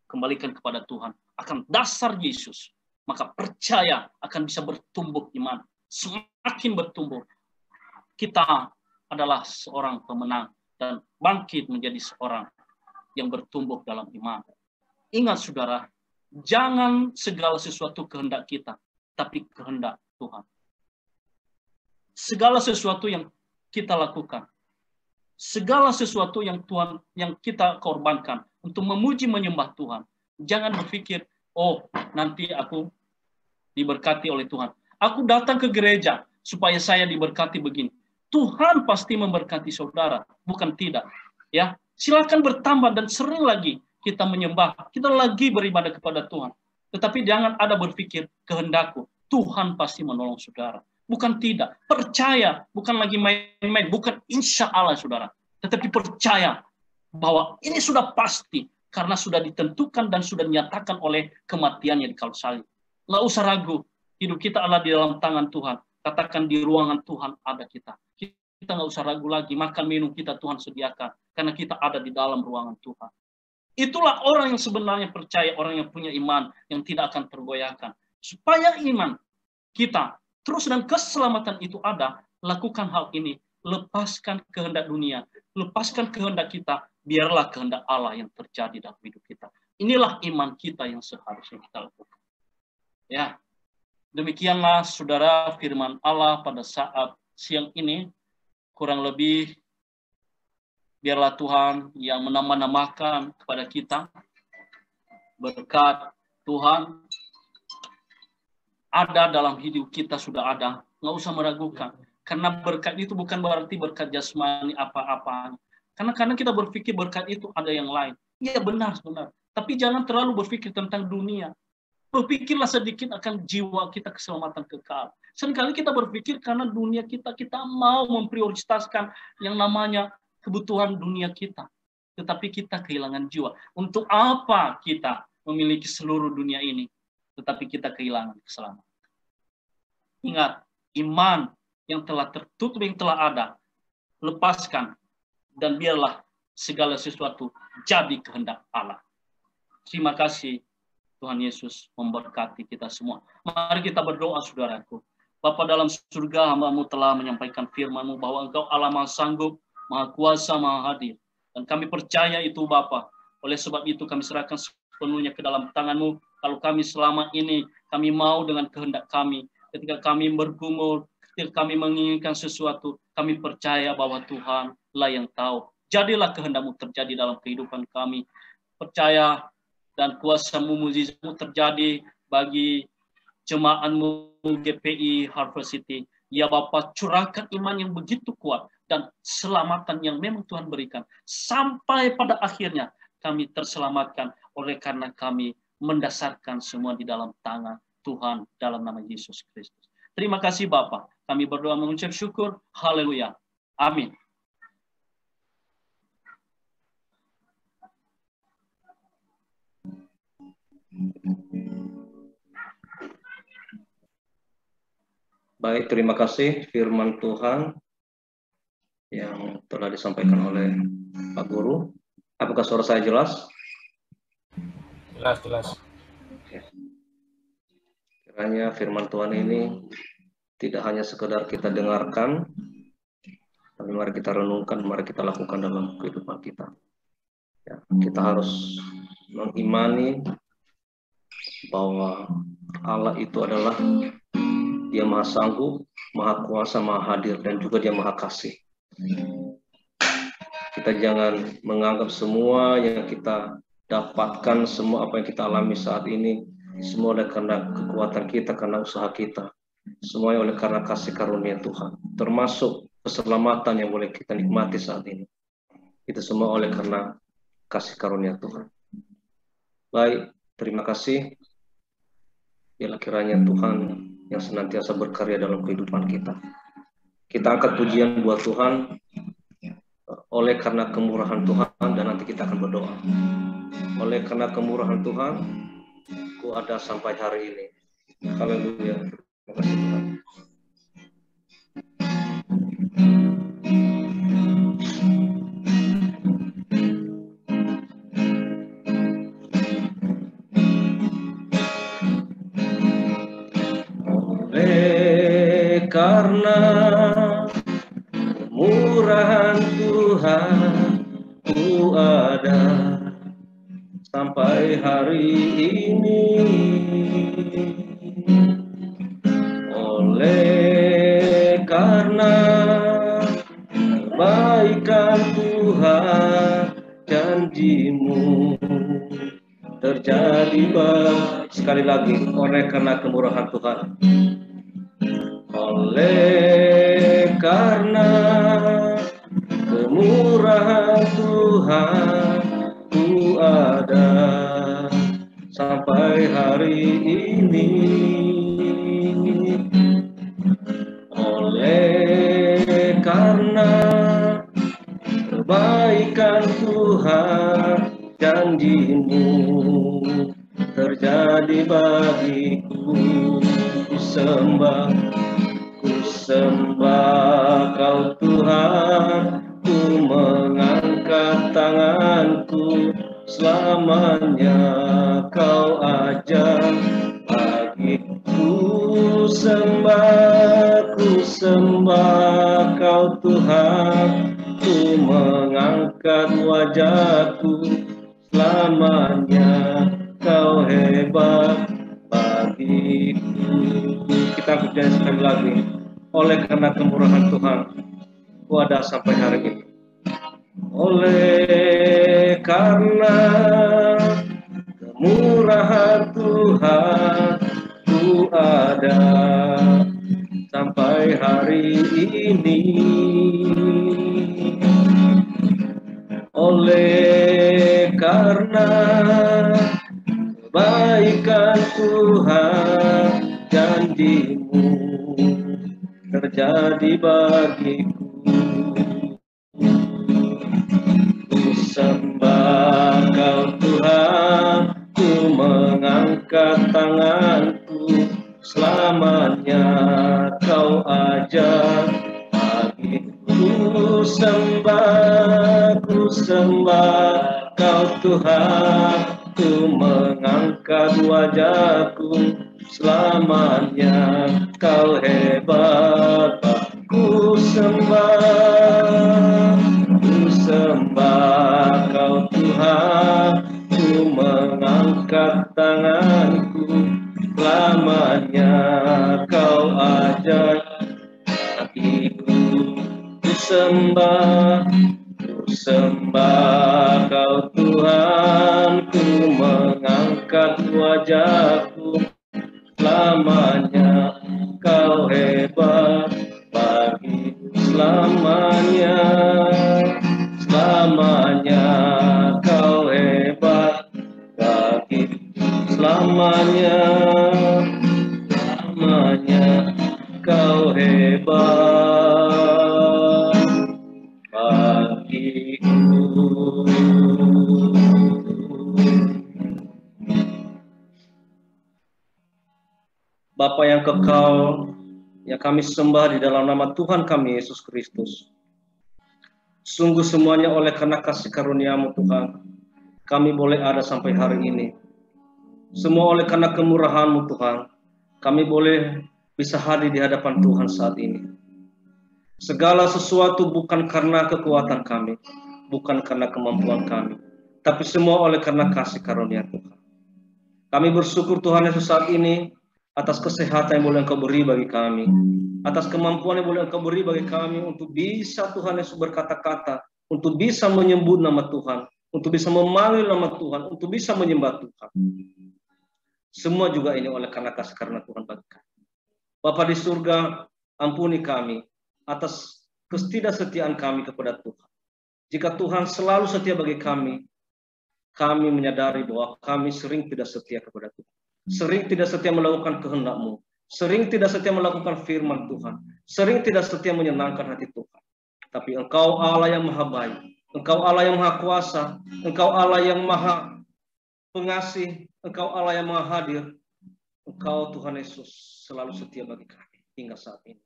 Kembalikan kepada Tuhan. Akan dasar Yesus. Maka percaya akan bisa bertumbuh iman. Semakin bertumbuh. Kita adalah seorang pemenang. Dan bangkit menjadi seorang yang bertumbuh dalam iman. Ingat saudara. Jangan segala sesuatu kehendak kita. Tapi kehendak Tuhan. Segala sesuatu yang kita lakukan, segala sesuatu yang Tuhan, yang kita korbankan untuk memuji menyembah Tuhan, jangan berpikir, oh nanti aku diberkati oleh Tuhan. Aku datang ke gereja supaya saya diberkati begini. Tuhan pasti memberkati saudara, bukan tidak. Ya, silakan bertambah dan sering lagi kita menyembah, kita lagi beribadah kepada Tuhan. Tetapi jangan ada berpikir kehendakku. Tuhan pasti menolong saudara. Bukan tidak. Percaya. Bukan lagi main-main. Bukan insya Allah, saudara. Tetapi percaya bahwa ini sudah pasti. Karena sudah ditentukan dan sudah dinyatakan oleh kematiannya di kayu salib. Nggak usah ragu. Hidup kita adalah di dalam tangan Tuhan. Katakan di ruangan Tuhan ada kita. Kita nggak usah ragu lagi. Makan minum kita Tuhan sediakan. Karena kita ada di dalam ruangan Tuhan. Itulah orang yang sebenarnya percaya. Orang yang punya iman. Yang tidak akan tergoyahkan. Supaya iman kita terus dan keselamatan itu ada, lakukan hal ini. Lepaskan kehendak dunia. Lepaskan kehendak kita. Biarlah kehendak Allah yang terjadi dalam hidup kita. Inilah iman kita yang seharusnya kita lakukan. Ya, demikianlah saudara firman Allah pada saat siang ini. Kurang lebih, biarlah Tuhan yang menambah-nambahkan kepada kita. Berkat Tuhan ada dalam hidup kita, sudah ada. Nggak usah meragukan. Karena berkat itu bukan berarti berkat jasmani apa-apa. Karena kita berpikir berkat itu ada yang lain. Iya benar. Tapi jangan terlalu berpikir tentang dunia. Berpikirlah sedikit akan jiwa kita, keselamatan kekal. Seringkali kita berpikir karena dunia kita mau memprioritaskan yang namanya kebutuhan dunia kita. Tetapi kita kehilangan jiwa. Untuk apa kita memiliki seluruh dunia ini? Tetapi kita kehilangan keselamatan. Ingat, iman yang telah tertutup, yang telah ada, lepaskan, dan biarlah segala sesuatu jadi kehendak Allah. Terima kasih Tuhan Yesus memberkati kita semua. Mari kita berdoa, saudaraku. Bapa dalam surga, hamba-Mu telah menyampaikan firman-Mu bahwa Engkau Allah Maha Sanggup, Maha Kuasa, Maha Hadir. Dan kami percaya itu Bapa. Oleh sebab itu kami serahkan sepenuhnya ke dalam tangan-Mu. Kalau kami selama ini, kami mau dengan kehendak kami. Ketika kami bergumul, ketika kami menginginkan sesuatu, kami percaya bahwa Tuhan lah yang tahu. Jadilah kehendak-Mu terjadi dalam kehidupan kami. Percaya dan kuasa-Mu, mujizat-Mu terjadi bagi jemaat-Mu GPI Harvest City. Ya Bapa, curahkan iman yang begitu kuat dan selamatan yang memang Tuhan berikan. Sampai pada akhirnya kami terselamatkan oleh karena kami mendasarkan semua di dalam tangan Tuhan dalam nama Yesus Kristus. Terima kasih Bapa. Kami berdoa mengucap syukur. Haleluya. Amin. Baik, terima kasih firman Tuhan yang telah disampaikan oleh Pak Guru. Apakah suara saya jelas? Jelas. Oke. Kiranya firman Tuhan ini tidak hanya sekedar kita dengarkan, tapi mari kita renungkan, mari kita lakukan dalam kehidupan kita. Ya, kita harus mengimani bahwa Allah itu adalah Dia Maha Sanggup, Maha Kuasa, Maha Hadir, dan juga Dia Maha Kasih. Kita jangan menganggap semua yang kita dapatkan, semua apa yang kita alami saat ini, semua oleh karena kekuatan kita, karena usaha kita. Semuanya oleh karena kasih karunia Tuhan. Termasuk keselamatan yang boleh kita nikmati saat ini. Itu semua oleh karena kasih karunia Tuhan. Baik, terima kasih. Biarlah kiranya Tuhan yang senantiasa berkarya dalam kehidupan kita. Kita angkat pujian buat Tuhan oleh karena kemurahan Tuhan, dan nanti kita akan berdoa. Oleh karena kemurahan Tuhan, ku ada sampai hari ini. Haleluya. Terima kasih Tuhan. Karena kemurahan Tuhan, ku ada sampai hari ini. Oleh karena kebaikan Tuhan, janji-Mu terjadi. Sekali lagi, oleh karena kemurahan Tuhan. Oleh karena kemurahan Tuhan, ku ada sampai hari ini. Oleh karena kebaikan Tuhan, janji-Mu terjadi bagiku. Ku sembah Kau Tuhan, ku mengangkat tanganku, selamanya Kau ajar bagiku. Ku sembah Kau Tuhan, ku mengangkat wajahku, selamanya Kau hebat bagiku. Kita berdoa sekali lagi. Oleh karena kemurahan Tuhan, ku ada sampai hari ini. Oleh karena kemurahan Tuhan, ku ada sampai hari ini. Oleh karena kebaikan Tuhan, janji-Mu terjadi bagiku. Ku sembah Kau Tuhan, ku mengangkat tanganku, selamanya Kau ajar bagiku. Ku sembah Kau Tuhan, ku mengangkat wajahku, selamanya kau hebat. Ku sembah kau Tuhan, ku mengangkat tanganku, selamanya kau ajaib hatiku. Ku sembah kau Tuhan, ku mengangkat wajahku, selamanya kau hebat bagi selamanya kau hebat bagi selamanya kau hebat bagiku. Bapa yang kekal, yang kami sembah di dalam nama Tuhan kami Yesus Kristus. Sungguh semuanya oleh karena kasih karunia-Mu Tuhan, kami boleh ada sampai hari ini. Semua oleh karena kemurahan-Mu Tuhan, kami boleh bisa hadir di hadapan Tuhan saat ini. Segala sesuatu bukan karena kekuatan kami, bukan karena kemampuan kami, tapi semua oleh karena kasih karunia Tuhan. Kami bersyukur Tuhan Yesus saat ini atas kesehatan yang boleh Engkau beri bagi kami, atas kemampuan yang boleh Engkau beri bagi kami untuk bisa Tuhan Yesus berkata-kata, untuk bisa menyebut nama Tuhan, untuk bisa memanggil nama Tuhan, untuk bisa menyembah Tuhan. Semua juga ini oleh karena kasih karunia Tuhan bagi kami. Bapa di surga, ampuni kami atas ketidaksetiaan kami kepada Tuhan. Jika Tuhan selalu setia bagi kami menyadari bahwa kami sering tidak setia kepada Tuhan. Sering tidak setia melakukan kehendak-Mu, sering tidak setia melakukan firman Tuhan, sering tidak setia menyenangkan hati Tuhan. Tapi Engkau Allah yang maha baik, Engkau Allah yang maha kuasa, Engkau Allah yang maha pengasih, Engkau Allah yang maha hadir. Engkau Tuhan Yesus selalu setia bagi kami hingga saat ini.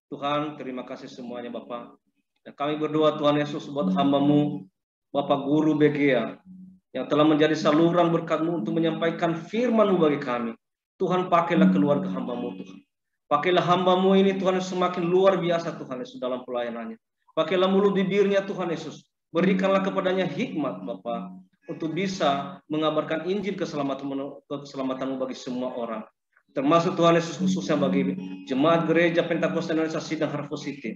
Tuhan, terima kasih semuanya Bapa. Dan kami berdoa Tuhan Yesus buat hamba-Mu, Bapak Guru Begea, yang telah menjadi saluran berkat-Mu untuk menyampaikan firman-Mu bagi kami. Tuhan, pakailah keluarga hamba-Mu Tuhan. Pakailah hamba-Mu ini Tuhan semakin luar biasa Tuhan Yesus dalam pelayanannya. Pakailah mulut bibirnya Tuhan Yesus. Berikanlah kepadanya hikmat Bapa untuk bisa mengabarkan Injil keselamatan-Mu bagi semua orang. Termasuk Tuhan Yesus khususnya bagi jemaat gereja Pentakosta Indonesia Sidang Harvest City.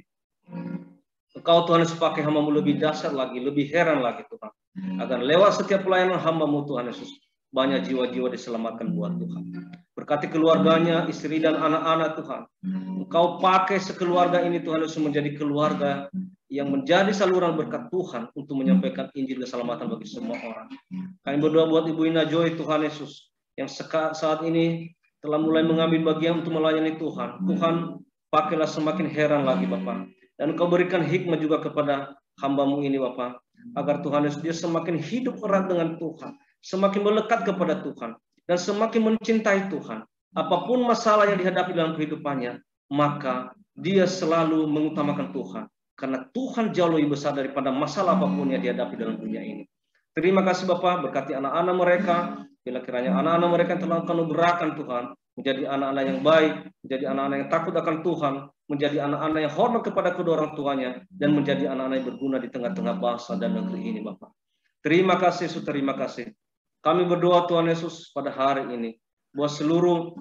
Engkau Tuhan Yesus pakai hamba-Mu lebih dahsyat lagi, lebih heran lagi Tuhan. Agar lewat setiap pelayanan hamba-Mu Tuhan Yesus, banyak jiwa-jiwa diselamatkan buat Tuhan. Berkati keluarganya, istri dan anak-anak Tuhan. Engkau pakai sekeluarga ini Tuhan Yesus menjadi keluarga yang menjadi saluran berkat Tuhan untuk menyampaikan Injil keselamatan bagi semua orang. Kami berdoa buat Ibu Ina Joy Tuhan Yesus, yang saat ini telah mulai mengambil bagian untuk melayani Tuhan. Tuhan, pakailah semakin heran lagi Bapak. Dan Engkau berikan hikmat juga kepada hamba-Mu ini Bapak. Agar Tuhan Yesus dia semakin hidup erat dengan Tuhan. Semakin melekat kepada Tuhan. Dan semakin mencintai Tuhan. Apapun masalah yang dihadapi dalam kehidupannya, maka dia selalu mengutamakan Tuhan. Karena Tuhan jauh lebih besar daripada masalah apapun yang dihadapi dalam dunia ini. Terima kasih Bapak, berkati anak-anak mereka. Bila kiranya anak-anak mereka yang telah Engkau anugerahkan Tuhan, menjadi anak-anak yang baik, menjadi anak-anak yang takut akan Tuhan, menjadi anak-anak yang hormat kepada kedua orang tuanya, dan menjadi anak-anak yang berguna di tengah-tengah bangsa dan negeri ini Bapak. Terima kasih, Yesus, terima kasih. Kami berdoa Tuhan Yesus pada hari ini, buat seluruh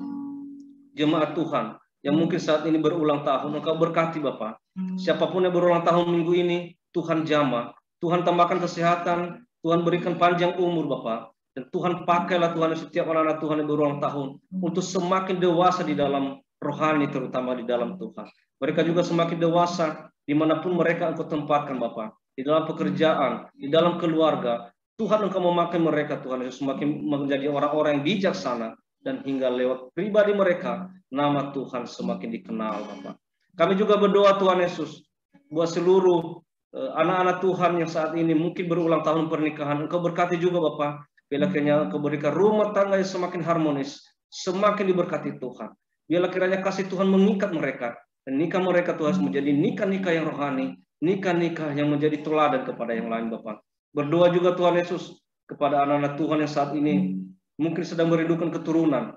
jemaat Tuhan, yang mungkin saat ini berulang tahun, Engkau berkati Bapak. Siapapun yang berulang tahun minggu ini, Tuhan jamah, Tuhan tambahkan kesehatan, Tuhan berikan panjang umur Bapak. Dan Tuhan pakailah Tuhan setiap anak-anak Tuhan yang berulang tahun untuk semakin dewasa di dalam rohani, terutama di dalam Tuhan. Mereka juga semakin dewasa dimanapun mereka Engkau tempatkan Bapak. Di dalam pekerjaan, di dalam keluarga. Tuhan Engkau memakai mereka Tuhan Yesus semakin menjadi orang-orang yang bijaksana. Dan hingga lewat pribadi mereka, nama Tuhan semakin dikenal Bapak. Kami juga berdoa Tuhan Yesus buat seluruh anak-anak Tuhan yang saat ini mungkin berulang tahun pernikahan. Engkau berkati juga Bapak. Bila kiranya Engkau berikan rumah tangga yang semakin harmonis, semakin diberkati Tuhan. Bila kiranya kasih Tuhan mengikat mereka, dan nikah mereka Tuhan menjadi nikah-nikah yang rohani, nikah-nikah yang menjadi teladan kepada yang lain Bapak. Berdoa juga Tuhan Yesus, kepada anak-anak Tuhan yang saat ini mungkin sedang merindukan keturunan.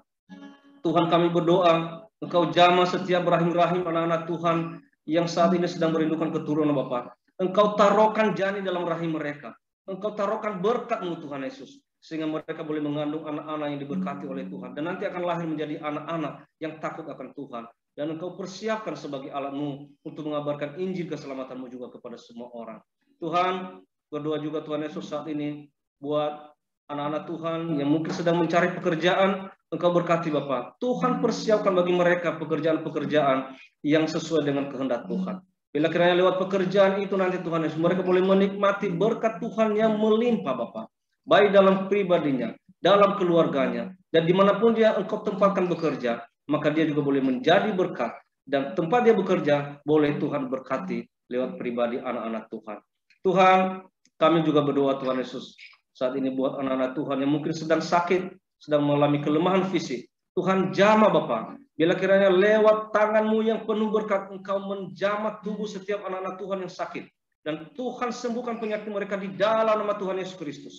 Tuhan, kami berdoa, Engkau jamah setiap rahim-rahim anak-anak Tuhan yang saat ini sedang merindukan keturunan, Bapak. Engkau taruhkan janin dalam rahim mereka. Engkau taruhkan berkat-Mu, Tuhan Yesus, sehingga mereka boleh mengandung anak-anak yang diberkati oleh Tuhan. Dan nanti akan lahir menjadi anak-anak yang takut akan Tuhan. Dan Engkau persiapkan sebagai alat-Mu untuk mengabarkan Injil keselamatan-Mu juga kepada semua orang. Tuhan, berdoa juga Tuhan Yesus saat ini buat anak-anak Tuhan yang mungkin sedang mencari pekerjaan. Engkau berkati Bapak. Tuhan persiapkan bagi mereka pekerjaan-pekerjaan yang sesuai dengan kehendak Tuhan. Bila kiranya lewat pekerjaan itu nanti Tuhan Yesus, mereka boleh menikmati berkat Tuhan yang melimpah Bapak. Baik dalam pribadinya, dalam keluarganya, dan dimanapun dia Engkau tempatkan bekerja, maka dia juga boleh menjadi berkat. Dan tempat dia bekerja, boleh Tuhan berkati lewat pribadi anak-anak Tuhan. Tuhan, kami juga berdoa Tuhan Yesus, saat ini buat anak-anak Tuhan yang mungkin sedang sakit, sedang mengalami kelemahan fisik. Tuhan, jamah Bapak. Bila kiranya lewat tangan-Mu yang penuh berkat, Engkau menjamah tubuh setiap anak-anak Tuhan yang sakit. Dan Tuhan sembuhkan penyakit mereka di dalam nama Tuhan Yesus Kristus.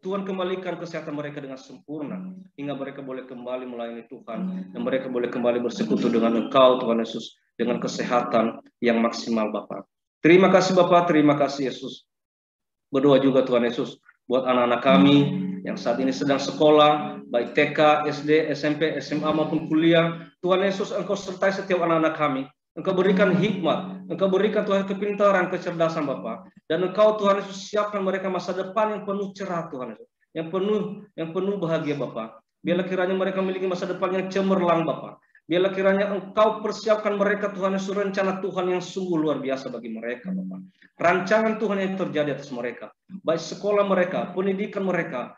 Tuhan kembalikan kesehatan mereka dengan sempurna, hingga mereka boleh kembali melayani Tuhan, dan mereka boleh kembali bersekutu dengan Engkau Tuhan Yesus, dengan kesehatan yang maksimal Bapak. Terima kasih Bapak, terima kasih Yesus. Berdoa juga Tuhan Yesus buat anak-anak kami yang saat ini sedang sekolah, baik TK, SD, SMP, SMA maupun kuliah. Tuhan Yesus, Engkau sertai setiap anak-anak kami. Engkau berikan hikmat, Engkau berikan Tuhan kepintaran, kecerdasan Bapa. Dan Engkau Tuhan Yesus siapkan mereka masa depan yang penuh cerah Tuhan Yesus, yang penuh bahagia Bapa. Biarlah kiranya mereka memiliki masa depan yang cemerlang Bapa. Biarlah kiranya Engkau persiapkan mereka Tuhan Yesus, rencana Tuhan yang sungguh luar biasa bagi mereka Bapa. Rancangan Tuhan yang terjadi atas mereka, baik sekolah mereka, pendidikan mereka,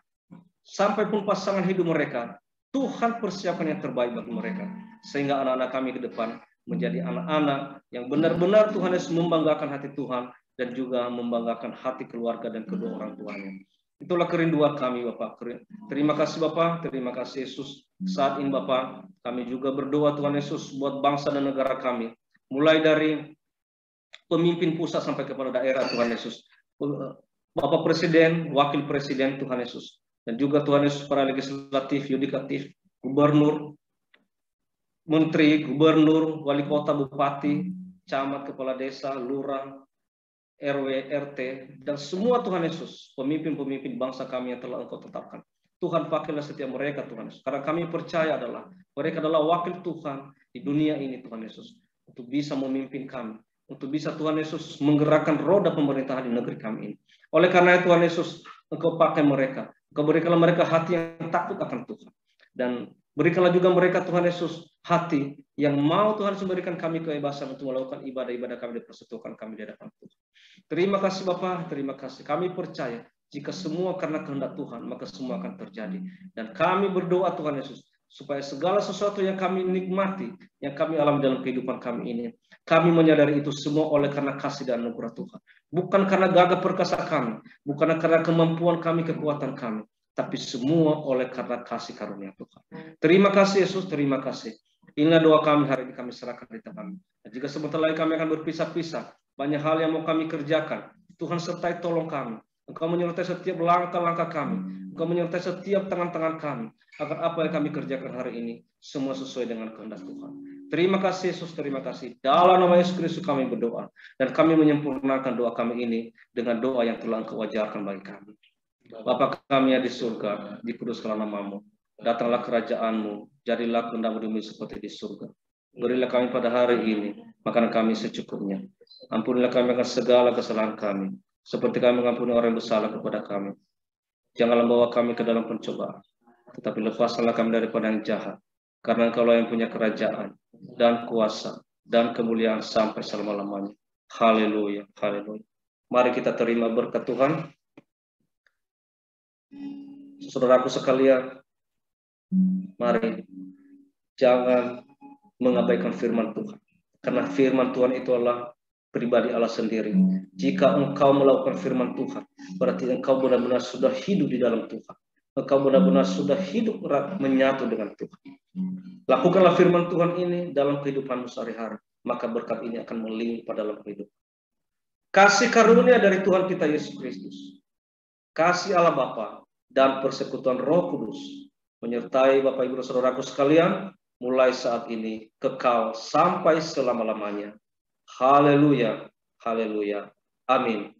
sampai pun pasangan hidup mereka. Tuhan persiapkan yang terbaik bagi mereka, sehingga anak-anak kami ke depan menjadi anak-anak yang benar-benar Tuhan Yesus membanggakan hati Tuhan, dan juga membanggakan hati keluarga dan kedua orang tuanya. Itulah kerinduan kami Bapak. Terima kasih Bapak, terima kasih Yesus. Saat ini Bapak, kami juga berdoa Tuhan Yesus buat bangsa dan negara kami, mulai dari pemimpin pusat sampai kepada daerah Tuhan Yesus, Bapak Presiden, Wakil Presiden Tuhan Yesus, dan juga Tuhan Yesus para legislatif, yudikatif, gubernur, menteri, gubernur, wali kota, bupati, camat, kepala desa, lurah, RW, RT, dan semua Tuhan Yesus, pemimpin-pemimpin bangsa kami yang telah Engkau tetapkan. Tuhan, pakailah setiap mereka Tuhan Yesus, karena kami percaya mereka adalah wakil Tuhan di dunia ini Tuhan Yesus, untuk bisa memimpin kami, untuk bisa Tuhan Yesus menggerakkan roda pemerintahan di negeri kami ini. Oleh karena itu Tuhan Yesus, Engkau pakai mereka, Engkau berikanlah mereka hati yang takut akan Tuhan, dan berikanlah juga mereka Tuhan Yesus hati yang mau Tuhan memberikan kami kebebasan untuk melakukan ibadah-ibadah kami, dipersatukan kami di hadapan Tuhan. Terima kasih Bapa, terima kasih. Kami percaya jika semua karena kehendak Tuhan, maka semua akan terjadi. Dan kami berdoa Tuhan Yesus, supaya segala sesuatu yang kami nikmati, yang kami alami dalam kehidupan kami ini, kami menyadari itu semua oleh karena kasih dan anugerah Tuhan. Bukan karena gagah perkasa kami, bukan karena kemampuan kami, kekuatan kami, tapi semua oleh karena kasih karunia Tuhan. Terima kasih Yesus, terima kasih. Inilah doa kami hari ini, kami serahkan di tangan-Mu. Dan jika sebentar lagi kami akan berpisah-pisah, banyak hal yang mau kami kerjakan, Tuhan sertai tolong kami. Engkau menyertai setiap langkah-langkah kami, Engkau menyertai setiap tangan-tangan kami, agar apa yang kami kerjakan hari ini semua sesuai dengan kehendak Tuhan. Terima kasih Yesus, terima kasih. Dalam nama Yesus Kristus kami berdoa, dan kami menyempurnakan doa kami ini dengan doa yang telah Engkau wajarkan bagi kami. Bapa kami yang di surga, dikuduskanlah nama-Mu. Datanglah kerajaan-Mu, jadilah kehendak-Mu di bumi seperti di surga. Berilah kami pada hari ini makanan kami secukupnya. Ampunilah kami akan segala kesalahan kami, seperti kami mengampuni orang yang bersalah kepada kami. Janganlah bawa kami ke dalam pencobaan, tetapi lepaskanlah kami daripada yang jahat. Karena Engkau yang punya kerajaan dan kuasa dan kemuliaan sampai selama-lamanya. Haleluya, haleluya. Mari kita terima berkat Tuhan. Saudaraku sekalian, mari jangan mengabaikan firman Tuhan. Karena firman Tuhan itu adalah pribadi Allah sendiri. Jika engkau melakukan firman Tuhan, berarti engkau benar-benar sudah hidup di dalam Tuhan. Engkau benar-benar sudah hidup menyatu dengan Tuhan. Lakukanlah firman Tuhan ini dalam kehidupanmu sehari-hari, maka berkat ini akan melimpah dalam hidup. Kasih karunia dari Tuhan kita Yesus Kristus, kasih Allah Bapa, dan persekutuan Roh Kudus menyertai Bapak Ibu Saudaraku sekalian mulai saat ini kekal sampai selama-lamanya. Haleluya, haleluya, amin.